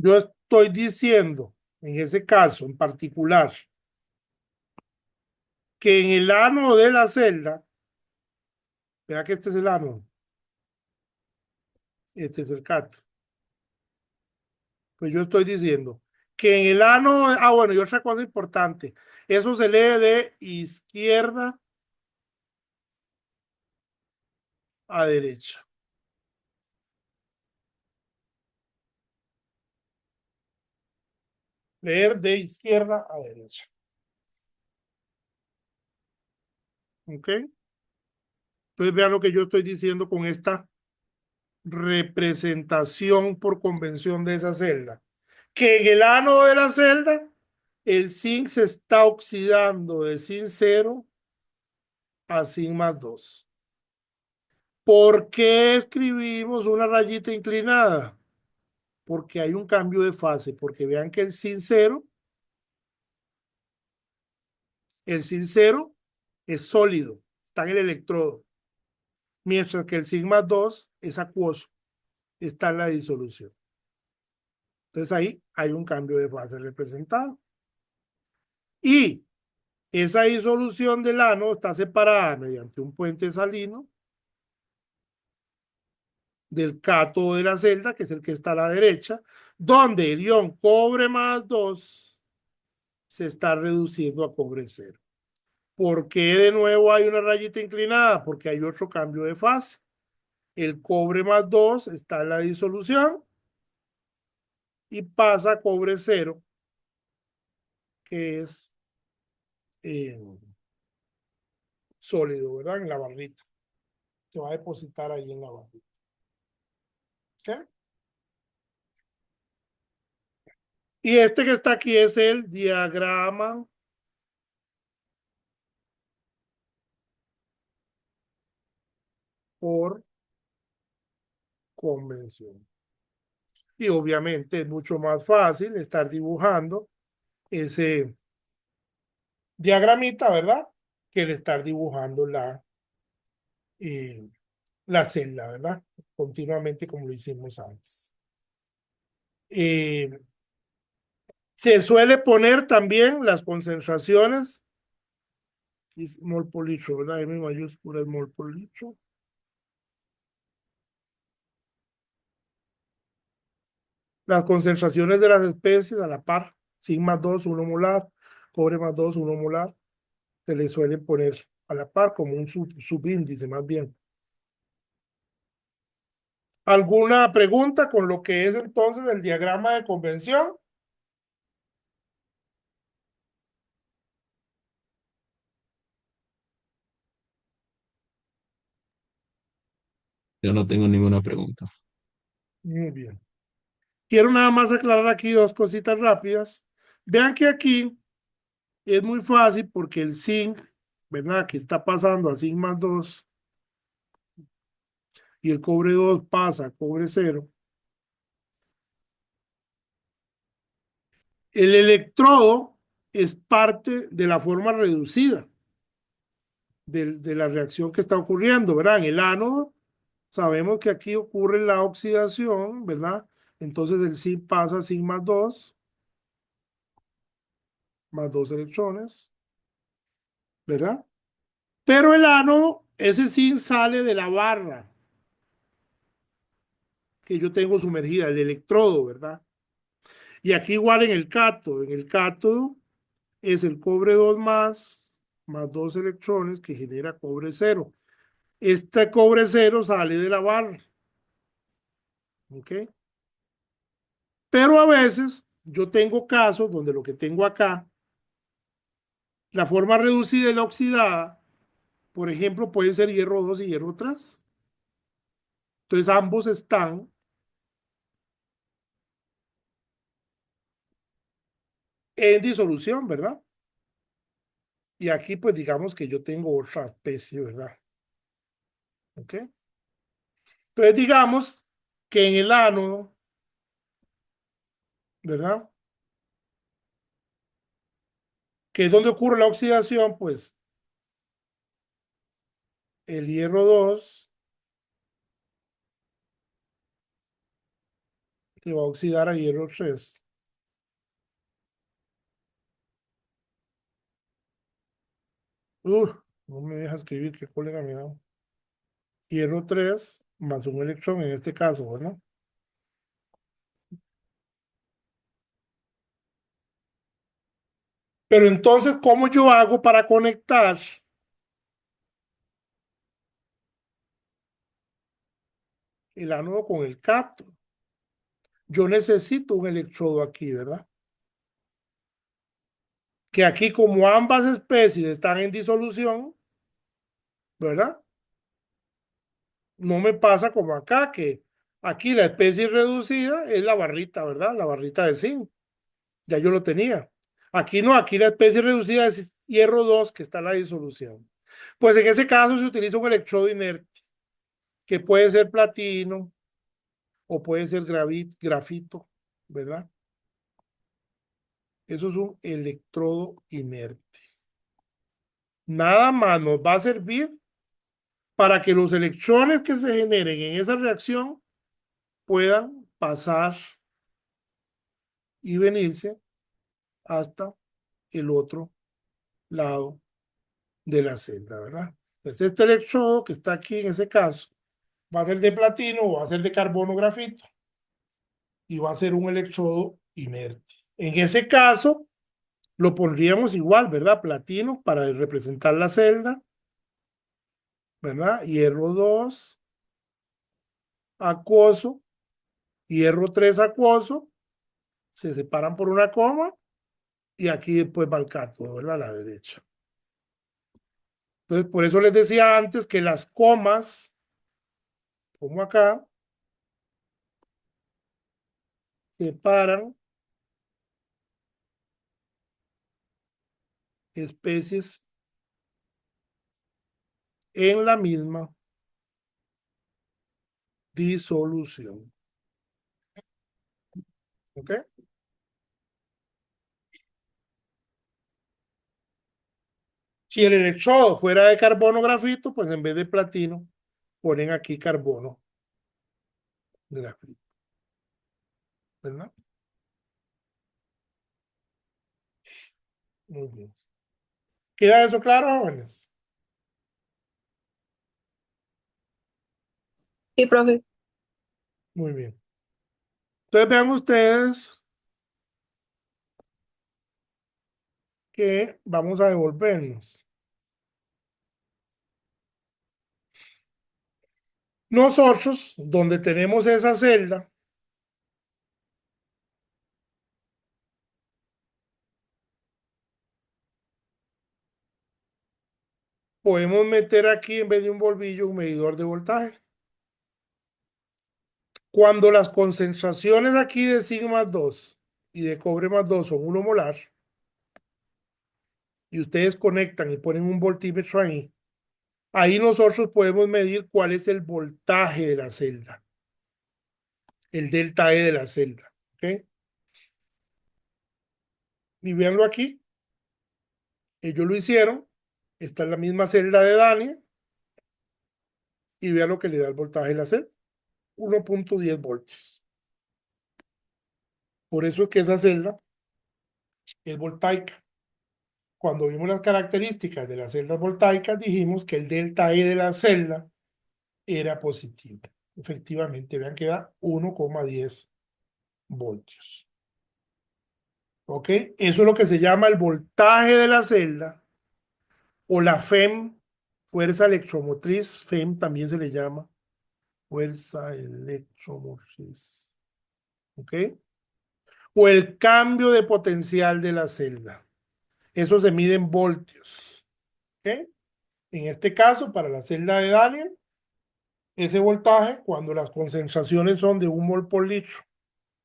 S1: Yo estoy diciendo, en ese caso en particular, que en el ánodo de la celda, vea que este es el ánodo, este es el cato. Pues yo estoy diciendo que en el ánodo, bueno, y otra cosa importante, eso se lee de izquierda a derecha. Leer de izquierda a derecha. ¿Ok? Entonces vean lo que yo estoy diciendo con esta representación por convención de esa celda. Que en el ánodo de la celda, el zinc se está oxidando de zinc 0 a zinc más 2. ¿Por qué escribimos una rayita inclinada? Porque hay un cambio de fase, porque vean que el zinc 0 es sólido, está en el electrodo, mientras que el zinc más 2 es acuoso, está en la disolución. Entonces ahí hay un cambio de fase representado. Y esa disolución del ánodo está separada mediante un puente salino del cátodo de la celda, que es el que está a la derecha, donde el ion cobre más 2 se está reduciendo a cobre 0. ¿Por qué de nuevo hay una rayita inclinada? Porque hay otro cambio de fase. El cobre más 2 está en la disolución y pasa a cobre 0, que es sólido, ¿verdad? En la barrita. Se va a depositar ahí en la barrita. ¿Ok? Y este que está aquí es el diagrama por convención. Y obviamente es mucho más fácil estar dibujando ese diagramita, ¿verdad? Que el estar dibujando la celda, ¿verdad? Continuamente como lo hicimos antes. Se suele poner también las concentraciones, mol por litro, ¿verdad? M mayúscula es mol por litro. Las concentraciones de las especies a la par, zinc más 2, 1 molar, cobre más 2, 1 molar, se le suelen poner a la par como un subíndice más bien. ¿Alguna pregunta con lo que es entonces el diagrama de convención?
S2: Yo no tengo ninguna pregunta.
S1: Muy bien. Quiero nada más aclarar aquí dos cositas rápidas. Vean que aquí es muy fácil porque el zinc, ¿verdad? Que está pasando a zinc más 2 y el cobre 2 pasa a cobre 0. El electrodo es parte de la forma reducida de la reacción que está ocurriendo, ¿verdad? En el ánodo sabemos que aquí ocurre la oxidación, ¿verdad? Entonces el zinc pasa a zinc más 2 electrones, ¿verdad? Pero el ánodo, ese zinc sale de la barra que yo tengo sumergida, el electrodo, ¿verdad? Y aquí igual en el cátodo es el cobre 2 más 2 electrones que genera cobre 0. Este cobre 0 sale de la barra, ¿ok? Pero a veces yo tengo casos donde lo que tengo acá, la forma reducida y la oxidada, por ejemplo, pueden ser hierro 2 y hierro 3. Entonces ambos están en disolución, ¿verdad? Y aquí pues digamos que yo tengo otra especie, ¿verdad? ¿Ok? Entonces digamos que en el ánodo, ¿verdad? Que es donde ocurre la oxidación, pues el hierro 2 se va a oxidar a hierro 3. No me deja escribir, qué cólera me da. Hierro 3 más un electrón en este caso, ¿verdad? Pero entonces, ¿cómo yo hago para conectar el ánodo con el cátodo? Yo necesito un electrodo aquí, ¿verdad? Que aquí, como ambas especies están en disolución, ¿verdad? No me pasa como acá, que aquí la especie reducida es la barrita, ¿verdad? La barrita de zinc. Ya yo lo tenía. Aquí no, aquí la especie reducida es hierro 2 que está en la disolución. Pues en ese caso se utiliza un electrodo inerte, que puede ser platino o puede ser grafito, ¿verdad? Eso es un electrodo inerte. Nada más nos va a servir para que los electrones que se generen en esa reacción puedan pasar y venirse hasta el otro lado de la celda, ¿verdad? Entonces, este electrodo que está aquí en ese caso va a ser de platino o va a ser de carbono grafito y va a ser un electrodo inerte. En ese caso, lo pondríamos igual, ¿verdad? Platino para representar la celda, ¿verdad? Hierro 2 acuoso, hierro 3 acuoso, se separan por una coma y aquí después va el cátodo, ¿verdad? A la derecha. Entonces, por eso les decía antes que las comas, como acá, separan especies en la misma disolución. ¿Ok? Si el electrodo fuera de carbono grafito, pues en vez de platino, ponen aquí carbono grafito. ¿Verdad? Muy bien. ¿Queda eso claro, jóvenes?
S4: Sí, profe.
S1: Muy bien. Entonces vean ustedes que vamos a devolvernos. Nosotros, donde tenemos esa celda, podemos meter aquí en vez de un bolvillo un medidor de voltaje. Cuando las concentraciones aquí de zinc más 2 y de cobre más 2 son 1 molar, y ustedes conectan y ponen un voltímetro ahí, ahí nosotros podemos medir cuál es el voltaje de la celda, el delta E de la celda. ¿Ok? Y véanlo aquí, ellos lo hicieron, esta es la misma celda de Daniel, y vean lo que le da el voltaje de la celda, 1.10 voltios. Por eso es que esa celda es voltaica. Cuando vimos las características de las celdas voltaicas, dijimos que el delta E de la celda era positivo. Efectivamente, vean que da 1,10 voltios. ¿Ok? Eso es lo que se llama el voltaje de la celda o la FEM, fuerza electromotriz. FEM también se le llama fuerza electromotriz. ¿Ok? O el cambio de potencial de la celda. Eso se mide en voltios. ¿Ok? En este caso, para la celda de Daniel, ese voltaje, cuando las concentraciones son de 1 mol por litro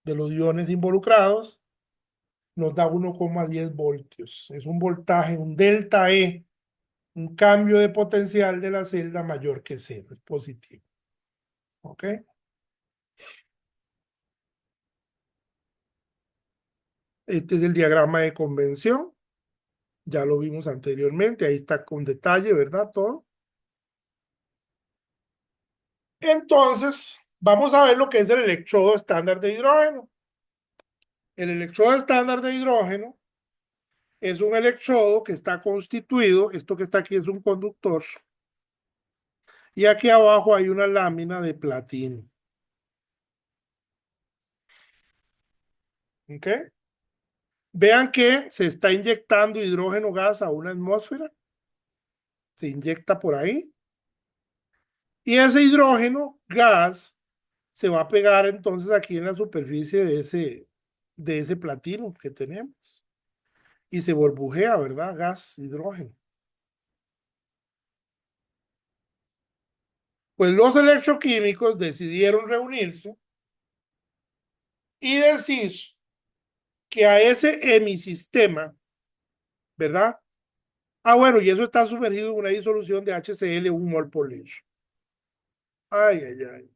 S1: de los iones involucrados, nos da 1,10 voltios. Es un voltaje, un delta E, un cambio de potencial de la celda mayor que cero, es positivo. ¿Ok? Este es el diagrama de convención. Ya lo vimos anteriormente, ahí está con detalle, ¿verdad? Todo. Entonces, vamos a ver lo que es el electrodo estándar de hidrógeno. El electrodo estándar de hidrógeno es un electrodo que está constituido, esto que está aquí es un conductor, y aquí abajo hay una lámina de platino. ¿Ok? Vean que se está inyectando hidrógeno gas a una atmósfera, se inyecta por ahí, y ese hidrógeno gas se va a pegar entonces aquí en la superficie de ese platino que tenemos. Y se burbujea, ¿verdad? Gas, hidrógeno. Pues los electroquímicos decidieron reunirse y decir que a ese hemisistema, ¿verdad? Ah, bueno, y eso está sumergido en una disolución de HCl, 1 mol por litro. Ay, ay, ay.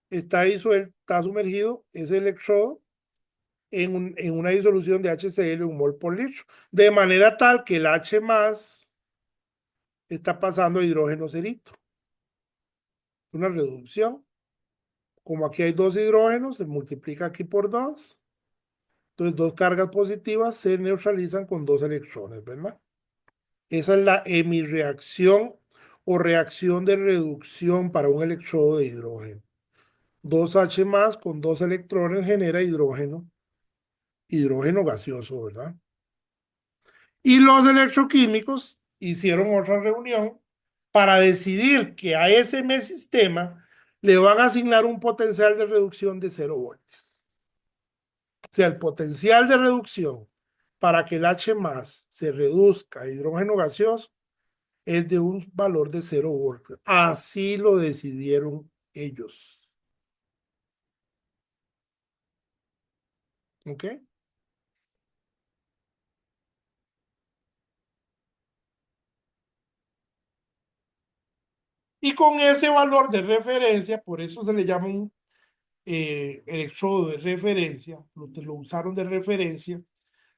S1: Está sumergido ese electrodo en una disolución de HCl, 1 mol por litro. De manera tal que el H más está pasando a hidrógeno cerito. Una reducción. Como aquí hay 2 hidrógenos, se multiplica aquí por 2. Entonces, 2 cargas positivas se neutralizan con 2 electrones, ¿verdad? Esa es la hemirreacción o reacción de reducción para un electrodo de hidrógeno. 2H más con 2 electrones genera hidrógeno, hidrógeno gaseoso, ¿verdad? Y los electroquímicos hicieron otra reunión para decidir que a ese sistema le van a asignar un potencial de reducción de 0 voltios. O sea, el potencial de reducción para que el H más se reduzca a hidrógeno gaseoso es de un valor de 0 voltios. Así lo decidieron ellos. ¿Ok? Y con ese valor de referencia, por eso se le llama un electrodo de referencia, lo usaron de referencia,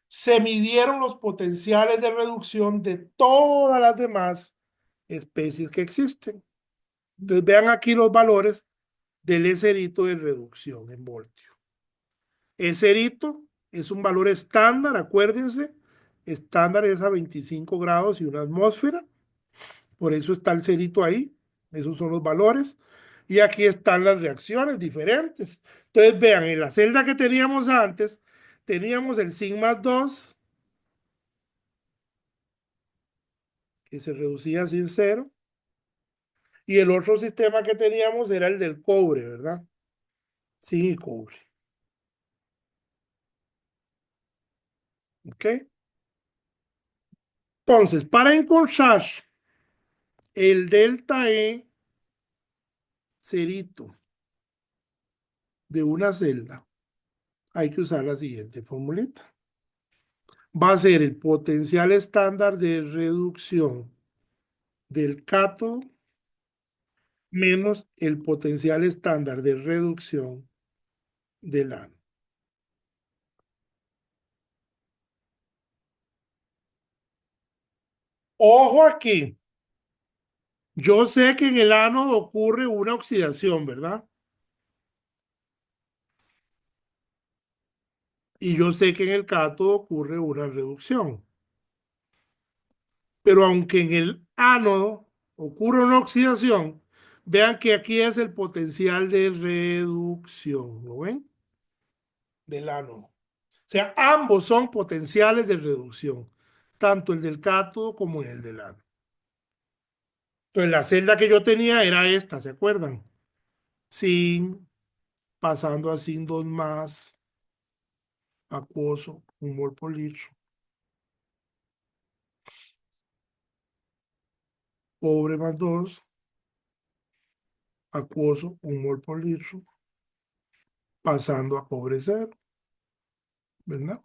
S1: se midieron los potenciales de reducción de todas las demás especies que existen. Entonces vean aquí los valores del eserito de reducción en voltio. Eserito es un valor estándar, acuérdense, estándar es a 25 grados y una atmósfera, por eso está el cerito ahí, esos son los valores. Y aquí están las reacciones diferentes. Entonces vean, en la celda que teníamos antes, teníamos el zinc más 2, que se reducía sin cero, y el otro sistema que teníamos era el del cobre, ¿verdad? Zinc y cobre. ¿Ok? Entonces, para encontrar el delta E cerito de una celda, hay que usar la siguiente formulita. Va a ser el potencial estándar de reducción del cátodo menos el potencial estándar de reducción del ánodo. Ojo aquí. Yo sé que en el ánodo ocurre una oxidación, ¿verdad? Y yo sé que en el cátodo ocurre una reducción. Pero aunque en el ánodo ocurre una oxidación, vean que aquí es el potencial de reducción, ¿lo ven? Del ánodo. O sea, ambos son potenciales de reducción, tanto el del cátodo como el del ánodo. Entonces, la celda que yo tenía era esta, ¿se acuerdan? Sin, pasando a sin 2 más, acuoso, 1 mol por litro. Cobre más 2, acuoso, 1 mol por litro, pasando a cobre 0, ¿verdad?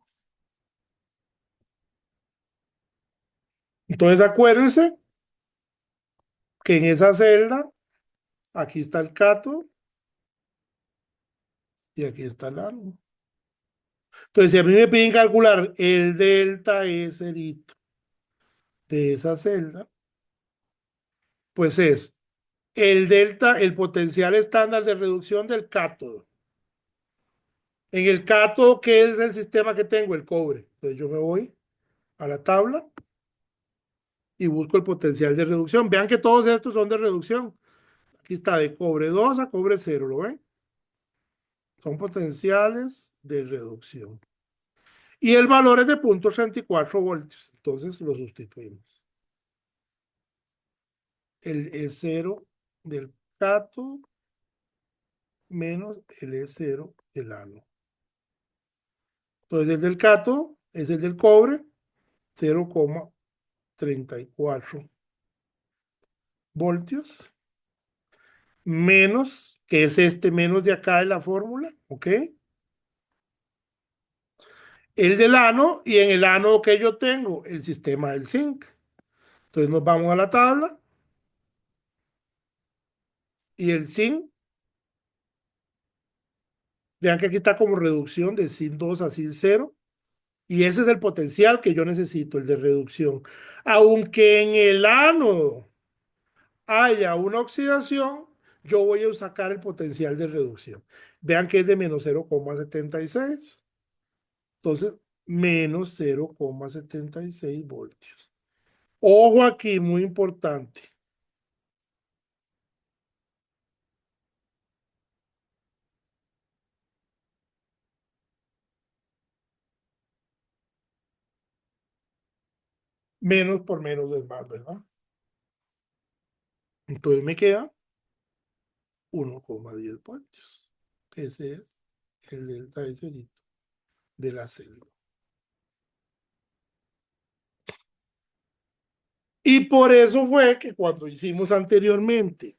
S1: Entonces, acuérdense que en esa celda, aquí está el cátodo y aquí está el ánodo. Entonces, si a mí me piden calcular el delta E cerito de esa celda, pues es el delta, el potencial estándar de reducción del cátodo, En el cátodo, ¿qué es el sistema que tengo? El cobre. Entonces yo me voy a la tabla y busco el potencial de reducción. Vean que todos estos son de reducción. Aquí está de cobre 2 a cobre 0, ¿lo ven? Son potenciales de reducción. Y el valor es de 0.34 voltios. Entonces lo sustituimos. El E0 del cátodo menos el E0 del ánodo. Entonces el del cátodo es el del cobre, 0,34 voltios, menos, que es este menos de acá de la fórmula, ¿ok? El del ánodo, y en el ánodo que yo tengo, el sistema del zinc. Entonces nos vamos a la tabla, y el zinc, vean que aquí está como reducción de zinc 2 a zinc 0, y ese es el potencial que yo necesito, el de reducción. Aunque en el ánodo haya una oxidación, yo voy a sacar el potencial de reducción. Vean que es de menos 0,76. Entonces, menos 0,76 voltios. Ojo aquí, muy importante. Menos por menos es más, ¿verdad? Entonces me queda 1,10 voltios. Ese es el delta de cerito de la celda. Y por eso fue que cuando hicimos anteriormente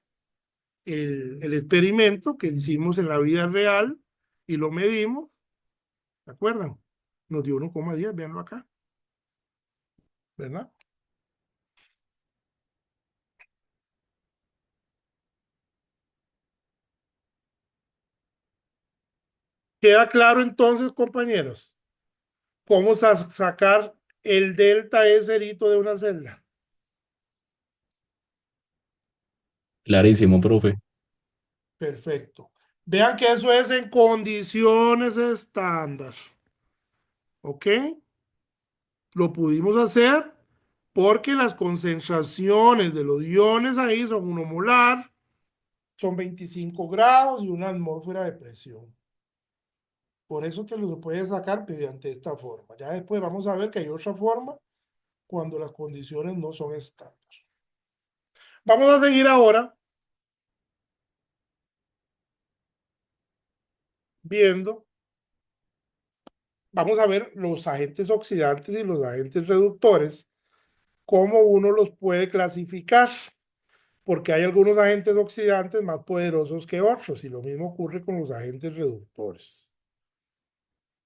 S1: el experimento que hicimos en la vida real y lo medimos, ¿se acuerdan? Nos dio 1,10, véanlo acá, ¿verdad? ¿Queda claro entonces, compañeros? ¿Cómo sacar el delta E cerito de una celda?
S2: Clarísimo, profe.
S1: Perfecto. Vean que eso es en condiciones estándar. ¿Ok? Lo pudimos hacer porque las concentraciones de los iones ahí son 1 molar, son 25 grados y una atmósfera de presión. Por eso que lo puede sacar mediante esta forma. Ya después vamos a ver que hay otra forma cuando las condiciones no son estándar. Vamos a seguir ahora viendo, vamos a ver los agentes oxidantes y los agentes reductores, cómo uno los puede clasificar, porque hay algunos agentes oxidantes más poderosos que otros, y lo mismo ocurre con los agentes reductores.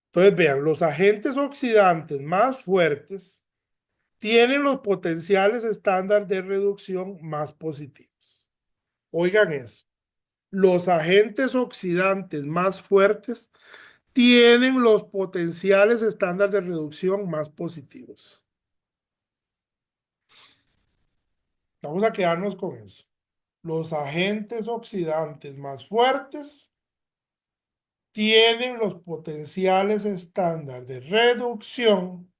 S1: Entonces, vean, los agentes oxidantes más fuertes tienen los potenciales estándar de reducción más positivos. Oigan eso. Los agentes oxidantes más fuertes tienen los potenciales estándar de reducción más positivos. Vamos a quedarnos con eso. Los agentes oxidantes más fuertes tienen los potenciales estándar de reducción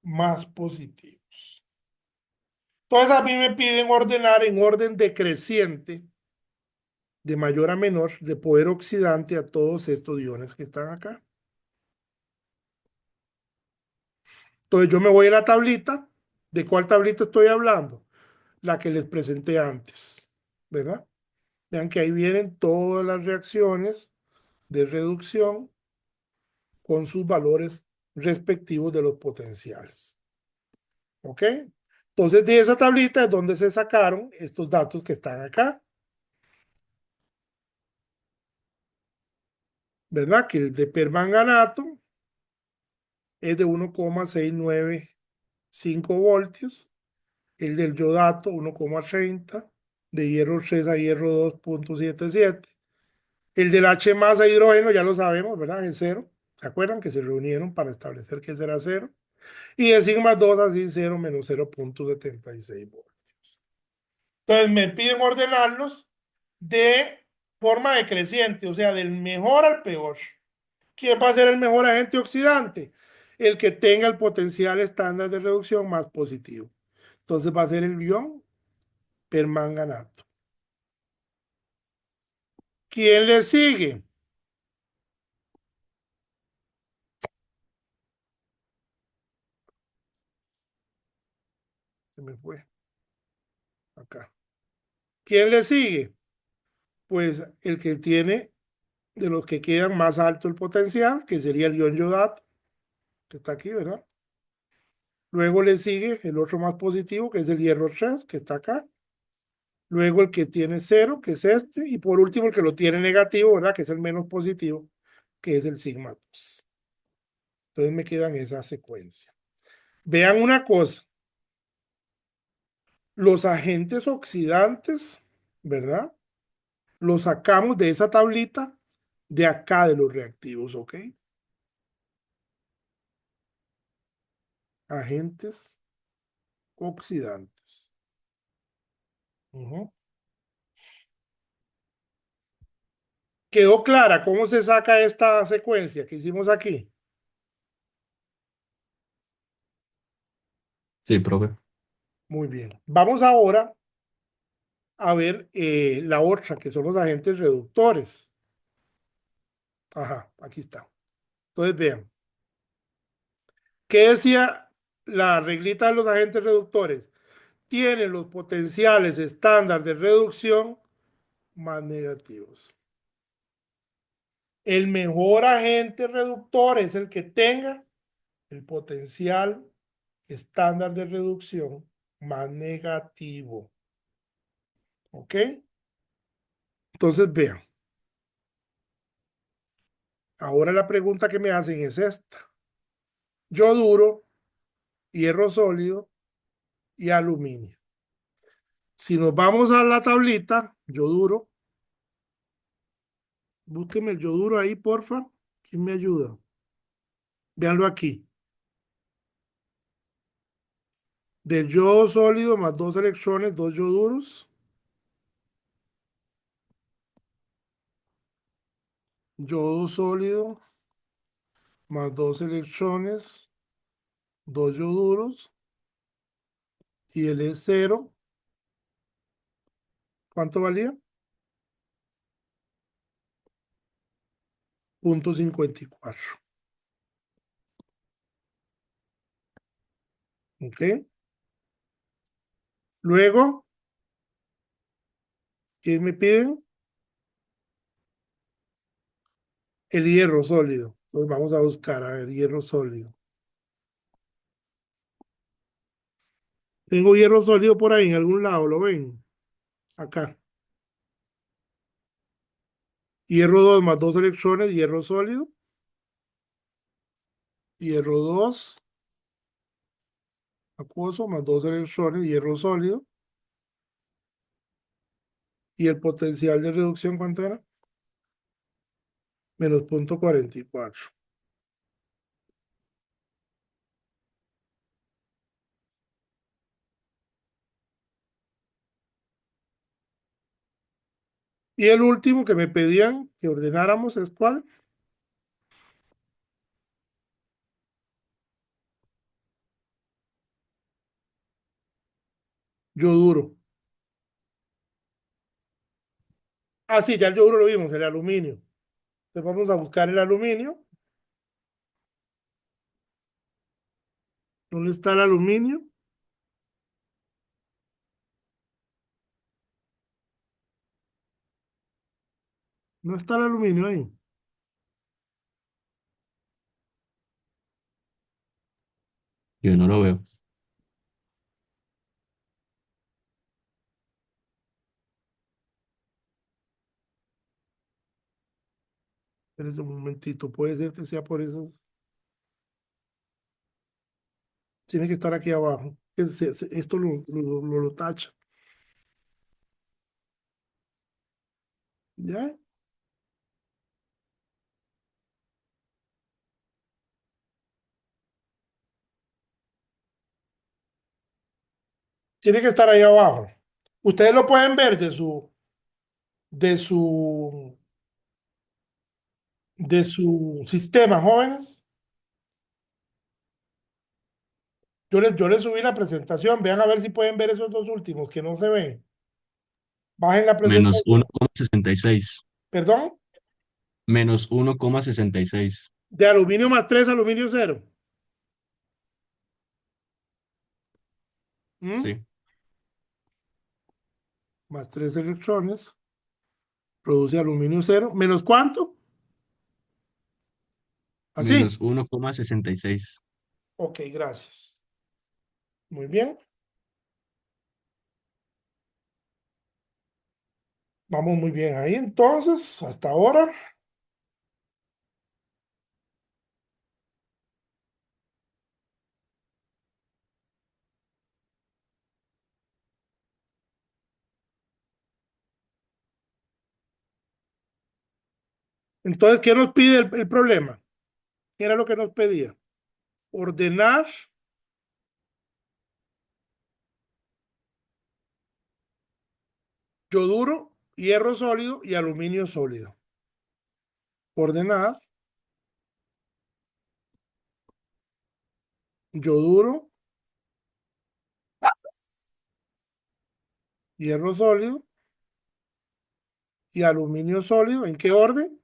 S1: más positivos. Entonces a mí me piden ordenar en orden decreciente, de mayor a menor, de poder oxidante a todos estos iones que están acá. Entonces yo me voy a la tablita. ¿De cuál tablita estoy hablando? La que les presenté antes, ¿verdad? Vean que ahí vienen todas las reacciones de reducción con sus valores respectivos de los potenciales. ¿Ok? Entonces de esa tablita es donde se sacaron estos datos que están acá, ¿verdad? Que el de permanganato es de 1,695 voltios, el del yodato 1,30, de hierro 3 a hierro 2,77. El del H más a hidrógeno ya lo sabemos, ¿verdad? Es cero. ¿Se acuerdan que se reunieron para establecer que ese era cero? Y de sigma 2 a sin 0 menos 0,76 voltios. Entonces me piden ordenarlos de forma decreciente, o sea, del mejor al peor. ¿Quién va a ser el mejor agente oxidante? El que tenga el potencial estándar de reducción más positivo. Entonces va a ser el ion permanganato. ¿Quién le sigue? Se me fue. Acá. ¿Quién le sigue? Pues el que tiene de los que quedan más alto el potencial, que sería el ion yodato, que está aquí, ¿verdad? Luego le sigue el otro más positivo, que es el hierro 3, que está acá. Luego el que tiene 0, que es este. Y por último el que lo tiene negativo, ¿verdad? Que es el menos positivo, que es el sigma 2. Entonces me quedan esa secuencia. Vean una cosa. Los agentes oxidantes, ¿verdad? Los sacamos de esa tablita de acá de los reactivos, ¿ok? Agentes oxidantes. Ujú. ¿Quedó clara cómo se saca esta secuencia que hicimos aquí?
S2: Sí, profe.
S1: Muy bien. Vamos ahora a ver la otra, que son los agentes reductores. Ajá, aquí está. Entonces vean, ¿qué decía la reglita de los agentes reductores? Tienen los potenciales estándar de reducción más negativos. El mejor agente reductor es el que tenga el potencial estándar de reducción más negativo. ¿Ok? Entonces vean, ahora la pregunta que me hacen es esta. Yoduro, hierro sólido y aluminio. Si nos vamos a la tablita, yoduro, búsqueme el yoduro ahí, porfa. ¿Quién me ayuda? Véanlo aquí. Del yodo sólido más dos electrones, dos yoduros. Yodo sólido más dos electrones, dos yoduros. Y el E0, ¿cuánto valía? 0,54. ¿Ok? Luego, ¿qué me piden? El hierro sólido. Entonces vamos a buscar, a ver, hierro sólido. Tengo hierro sólido por ahí en algún lado, ¿lo ven? Acá. Hierro 2 más dos electrones, hierro sólido. Hierro 2 acuoso más dos electrones, hierro sólido. Y el potencial de reducción, ¿cuánto era? Menos 0,44. Y el último que me pedían que ordenáramos es ¿cuál? Yoduro. Ah, sí, ya el yoduro lo vimos, el aluminio. Entonces vamos a buscar el aluminio. ¿Dónde está el aluminio? No está el aluminio ahí.
S2: Yo no lo veo.
S1: Espérense un momentito, puede ser que sea por eso. Tiene que estar aquí abajo. Esto lo tacha. ¿Ya? Tiene que estar ahí abajo. Ustedes lo pueden ver de su de su sistema, jóvenes. Yo les subí la presentación. Vean a ver si pueden ver esos dos últimos que no se ven. Bajen la
S2: Menos
S1: presentación.
S2: 1,66.
S1: Perdón.
S2: Menos 1,66.
S1: De aluminio más 3, aluminio cero. ¿Mm?
S2: Sí.
S1: Más 3 electrones. Produce aluminio cero. ¿Menos cuánto? Así.
S2: Menos 1,66.
S1: Ok, gracias. Muy bien. Vamos muy bien ahí entonces, hasta ahora. Entonces, ¿qué nos pide el problema? ¿Qué era lo que nos pedía? Ordenar yoduro, hierro sólido y aluminio sólido. Ordenar yoduro, hierro sólido y aluminio sólido. ¿En qué orden?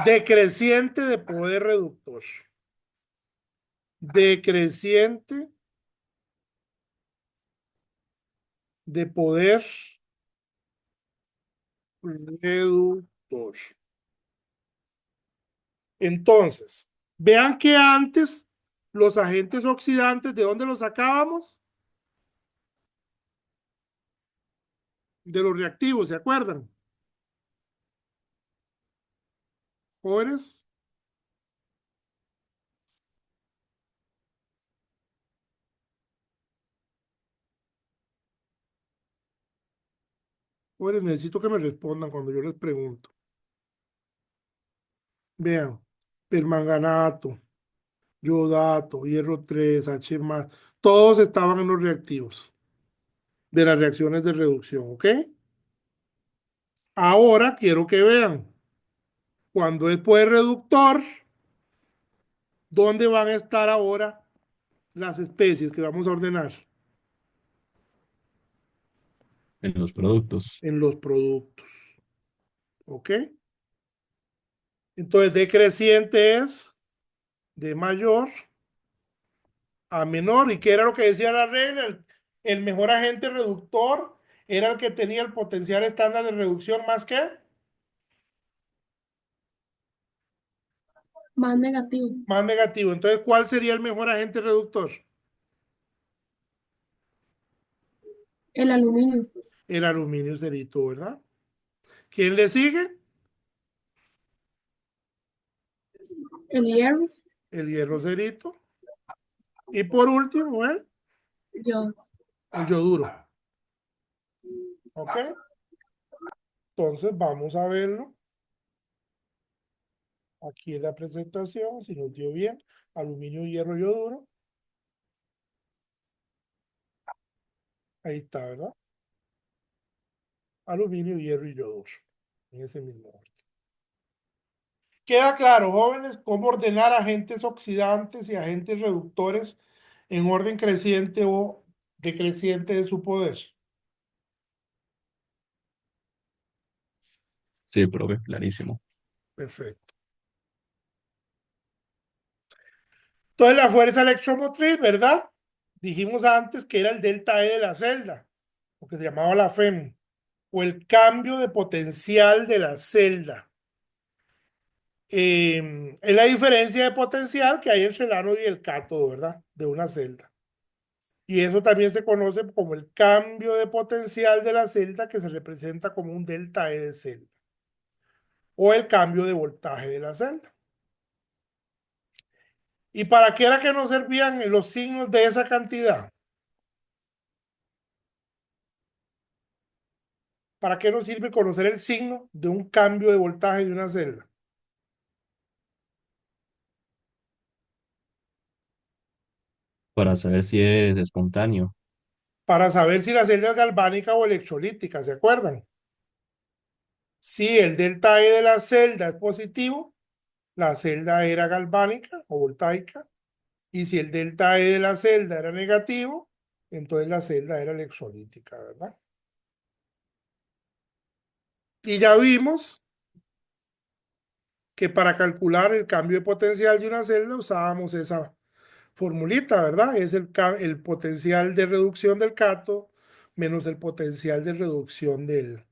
S1: Decreciente de poder reductor. Decreciente de poder reductor. Entonces, vean que antes los agentes oxidantes, ¿de dónde los sacábamos? De los reactivos, ¿se acuerdan? Jóvenes, jóvenes, necesito que me respondan cuando yo les pregunto. Vean, permanganato, yodato, hierro 3, H más, todos estaban en los reactivos de las reacciones de reducción, ¿ok? Ahora quiero que vean, cuando es poder reductor, ¿dónde van a estar ahora las especies que vamos a ordenar?
S2: En los productos.
S1: En los productos, ¿ok? Entonces, decreciente es de mayor a menor. ¿Y qué era lo que decía la regla? El mejor agente reductor era el que tenía el potencial estándar de reducción más que
S4: Más negativo.
S1: más negativo. Entonces, ¿cuál sería el mejor agente reductor?
S4: El aluminio.
S1: El aluminio cerito, ¿verdad? ¿Quién le sigue?
S4: El hierro.
S1: El hierro cerito. Y por último,
S4: Yo.
S1: el yoduro. ¿Ok? Entonces, vamos a verlo. Aquí es la presentación, si nos dio bien. Aluminio, hierro, yoduro. Ahí está, ¿verdad? Aluminio, hierro y yoduro. En ese mismo orden. Queda claro, jóvenes, cómo ordenar agentes oxidantes y agentes reductores en orden creciente o decreciente de su poder.
S2: Sí, profe, clarísimo.
S1: Perfecto. Entonces, la fuerza electromotriz, ¿verdad? Dijimos antes que era el delta E de la celda, lo que se llamaba la FEM, o el cambio de potencial de la celda. Es la diferencia de potencial que hay entre el ánodo y el cátodo, ¿verdad? De una celda. Y eso también se conoce como el cambio de potencial de la celda, que se representa como un delta E de celda, o el cambio de voltaje de la celda. ¿Y para qué era que nos servían los signos de esa cantidad? ¿Para qué nos sirve conocer el signo de un cambio de voltaje de una celda?
S2: Para saber si es espontáneo.
S1: Para saber si la celda es galvánica o electrolítica, ¿se acuerdan? Si el delta E de la celda es positivo, la celda era galvánica o voltaica. Y si el delta E de la celda era negativo, entonces la celda era electrolítica, ¿verdad? Y ya vimos que para calcular el cambio de potencial de una celda usábamos esa formulita, ¿verdad? Es el potencial de reducción del cátodo menos el potencial de reducción del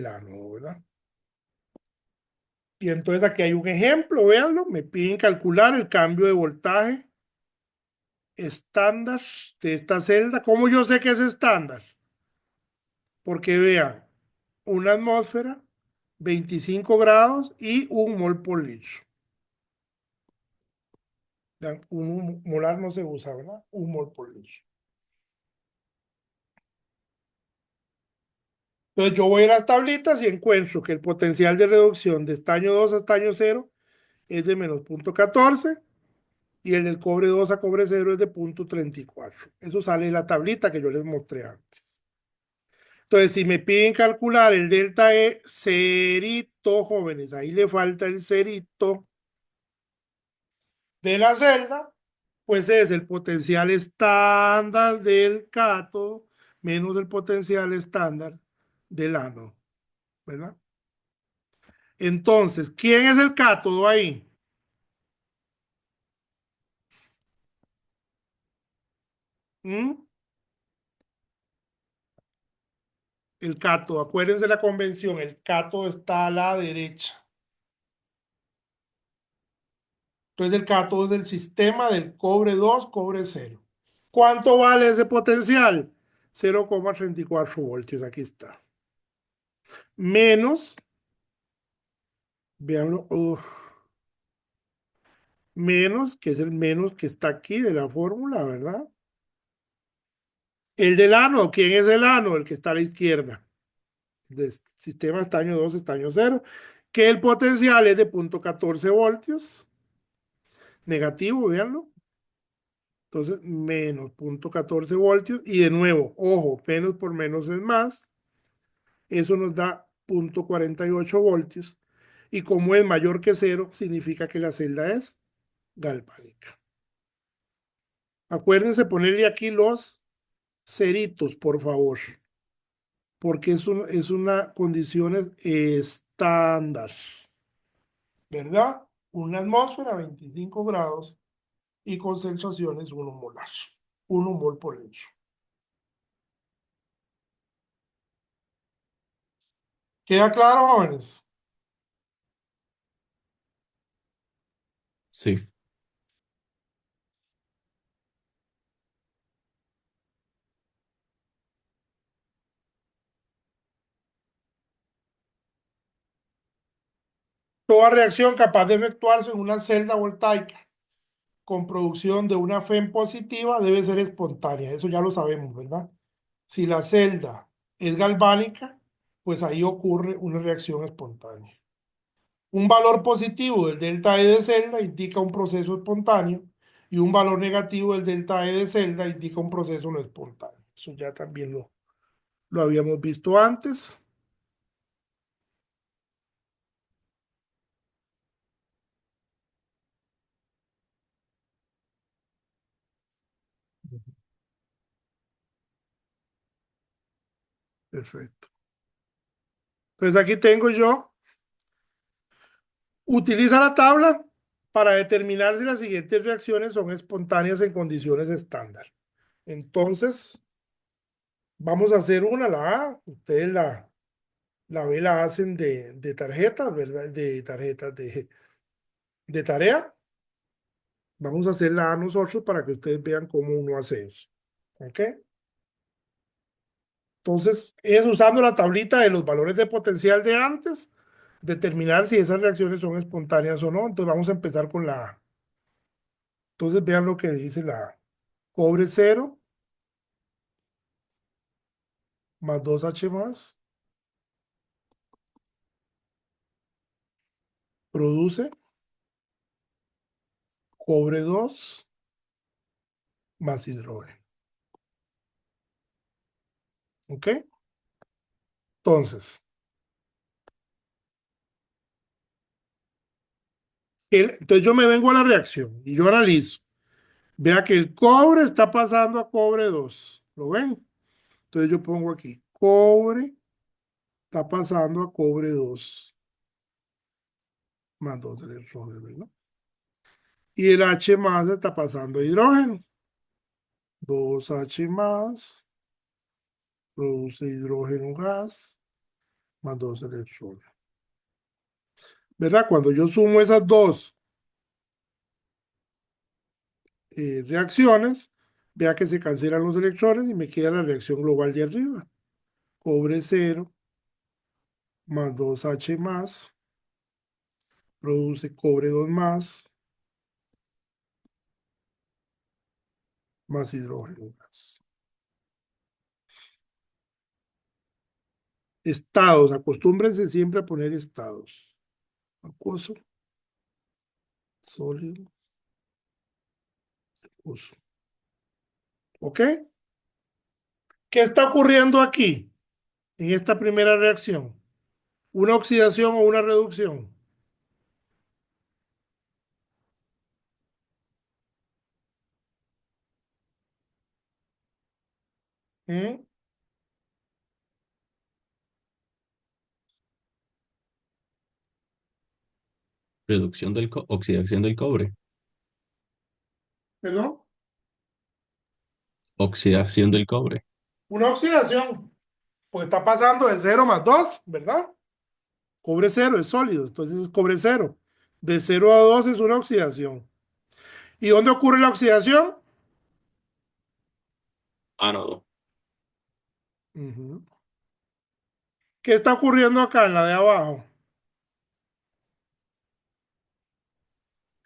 S1: ánodo, ¿verdad? Y entonces aquí hay un ejemplo, véanlo, me piden calcular el cambio de voltaje estándar de esta celda. ¿Cómo yo sé que es estándar? Porque vean, una atmósfera, 25 grados y 1 mol por litro. Vean, un molar no se usa, ¿verdad? 1 mol por litro. Entonces yo voy a las tablitas y encuentro que el potencial de reducción de estaño 2 a estaño 0 es de menos 0,14 y el del cobre 2 a cobre 0 es de 0,34. Eso sale en la tablita que yo les mostré antes. Entonces, si me piden calcular el delta E cerito, jóvenes, ahí le falta el cerito de la celda, pues es el potencial estándar del cátodo menos el potencial estándar del ánodo, ¿verdad? Entonces, ¿quién es el cátodo ahí? ¿Mm? El cátodo, acuérdense la convención, el cátodo está a la derecha. Entonces, el cátodo es del sistema del cobre 2, cobre 0. ¿Cuánto vale ese potencial? 0,34 voltios, aquí está. Menos, veanlo, menos, que es el menos que está aquí de la fórmula, ¿verdad? El del ánodo, ¿quién es el ánodo? El que está a la izquierda. Del sistema estaño 2, estaño 0, que el potencial es de 0,14 voltios. Negativo, véanlo. Entonces, menos 0,14 voltios. Y de nuevo, ojo, menos por menos es más. Eso nos da 0,48 voltios. Y como es mayor que 0, significa que la celda es galvánica. Acuérdense ponerle aquí los ceritos, por favor, porque es una condición estándar, ¿verdad? Una atmósfera, 25 grados y concentraciones 1 molar, 1 mol por litro. ¿Queda claro, jóvenes?
S2: Sí.
S1: Toda reacción capaz de efectuarse en una celda voltaica con producción de una FEM positiva debe ser espontánea. Eso ya lo sabemos, ¿verdad? Si la celda es galvánica, pues ahí ocurre una reacción espontánea. Un valor positivo del delta E de celda indica un proceso espontáneo y un valor negativo del delta E de celda indica un proceso no espontáneo. Eso ya también lo habíamos visto antes. Perfecto. Entonces aquí tengo yo, utiliza la tabla para determinar si las siguientes reacciones son espontáneas en condiciones estándar. Entonces, vamos a hacer una, la A, ustedes la B la hacen de tarjetas, ¿verdad? De tarjetas de tarea. Vamos a hacer la A nosotros para que ustedes vean cómo uno hace eso. ¿Ok? Entonces, es usando la tablita de los valores de potencial de antes, determinar si esas reacciones son espontáneas o no. Entonces, vamos a empezar con la A. Entonces, vean lo que dice la A. Cobre 0 más 2H más produce cobre 2 más hidrógeno. ¿Ok? Entonces, Entonces yo me vengo a la reacción y yo analizo. Vea que el cobre está pasando a cobre 2. ¿Lo ven? Entonces yo pongo aquí, cobre está pasando a cobre 2 más 2 electrones, ¿verdad? Y el H más está pasando a hidrógeno. 2H más produce hidrógeno gas más 2 electrones. ¿Verdad? Cuando yo sumo esas dos reacciones, vea que se cancelan los electrones y me queda la reacción global de arriba. Cobre 0 más 2H más produce cobre 2 más hidrógeno gas. Estados, acostúmbrense siempre a poner estados. Acuoso, sólido, acuoso. ¿Ok? ¿Qué está ocurriendo aquí en esta primera reacción? ¿Una oxidación o una reducción? ¿Mm?
S2: Oxidación del cobre.
S1: ¿Perdón?
S2: Oxidación del cobre.
S1: Una oxidación, pues está pasando de 0 más 2, ¿verdad? Cobre 0 es sólido, entonces es cobre 0. De 0 a 2 es una oxidación. ¿Y dónde ocurre la oxidación?
S2: Ánodo.
S1: Ujú. ¿Qué está ocurriendo acá en la de abajo?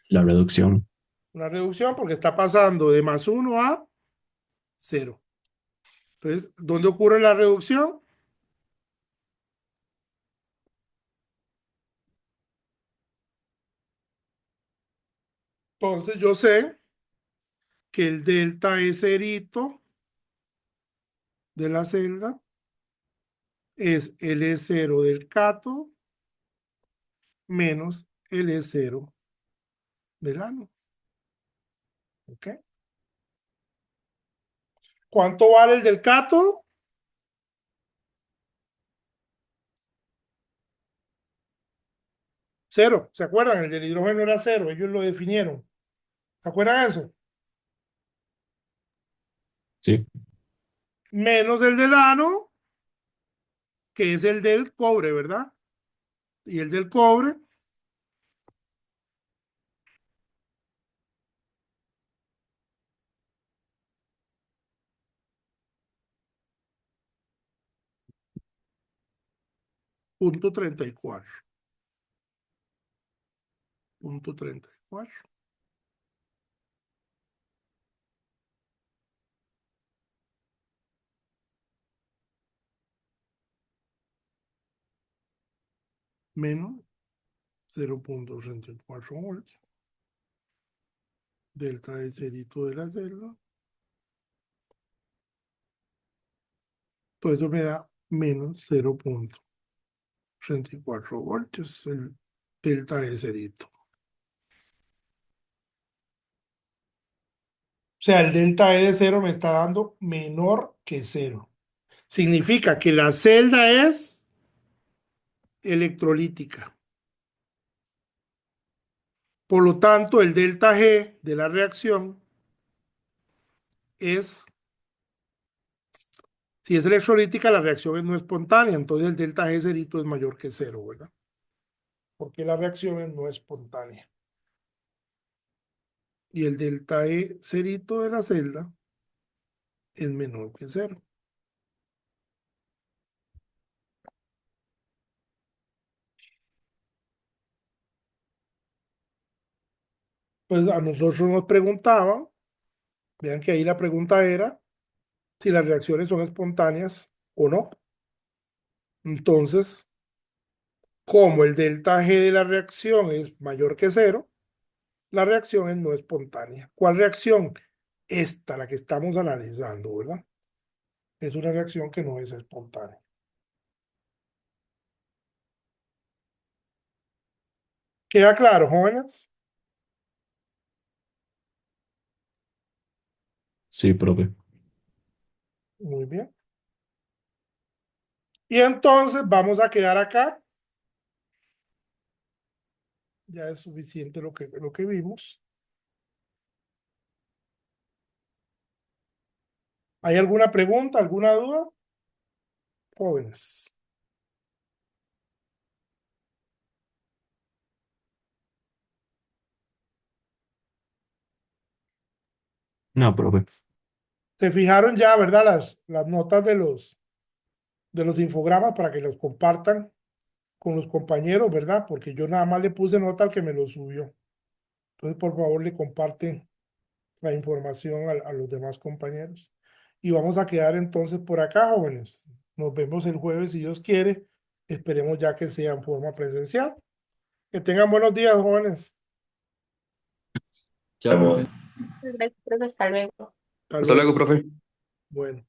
S2: La reducción.
S1: Una reducción porque está pasando de más 1 a 0. Entonces, ¿dónde ocurre la reducción? Entonces yo sé que el delta E cerito de la celda es L0 del cátodo menos L0 del ánodo. ¿Ok? ¿Cuánto vale el del cátodo? Cero. ¿Se acuerdan? El del hidrógeno era cero. Ellos lo definieron. ¿Se acuerdan de eso?
S2: Sí.
S1: Menos el del ánodo, que es el del cobre, ¿verdad? Y el del cobre, 0,34. 0,34 menos 0,34 volts. Delta de cerito de la celda. Todo eso me da menos 0,34 voltios, el delta de cerito. O sea, el delta E de cero me está dando menor que cero. Significa que la celda es electrolítica. Por lo tanto, el delta G de la reacción es, si es electrolítica, la reacción es no espontánea, entonces el delta G cerito es mayor que cero, ¿verdad? Porque la reacción es no espontánea. Y el delta E cerito de la celda es menor que cero. Pues a nosotros nos preguntaban, vean que ahí la pregunta era si las reacciones son espontáneas o no. Entonces, como el delta G de la reacción es mayor que cero, la reacción es no espontánea. ¿Cuál reacción? Esta, la que estamos analizando, ¿verdad? Es una reacción que no es espontánea. ¿Queda claro, jóvenes?
S2: Sí, profe.
S1: Muy bien. Y entonces vamos a quedar acá. Ya es suficiente lo que vimos. ¿Hay alguna pregunta, alguna duda? Jóvenes.
S2: No, profe.
S1: Se fijaron ya, ¿verdad? Las notas de los infogramas para que los compartan con los compañeros, ¿verdad? Porque yo nada más le puse nota al que me lo subió. Entonces, por favor, le comparten la información a los demás compañeros. Y vamos a quedar entonces por acá, jóvenes. Nos vemos el jueves, si Dios quiere. Esperemos ya que sea en forma presencial. Que tengan buenos días, jóvenes.
S5: Chao, profe.
S3: Gracias, profe, hasta luego.
S1: Hasta
S5: Hasta luego,
S1: luego.
S5: profe.
S1: Bueno.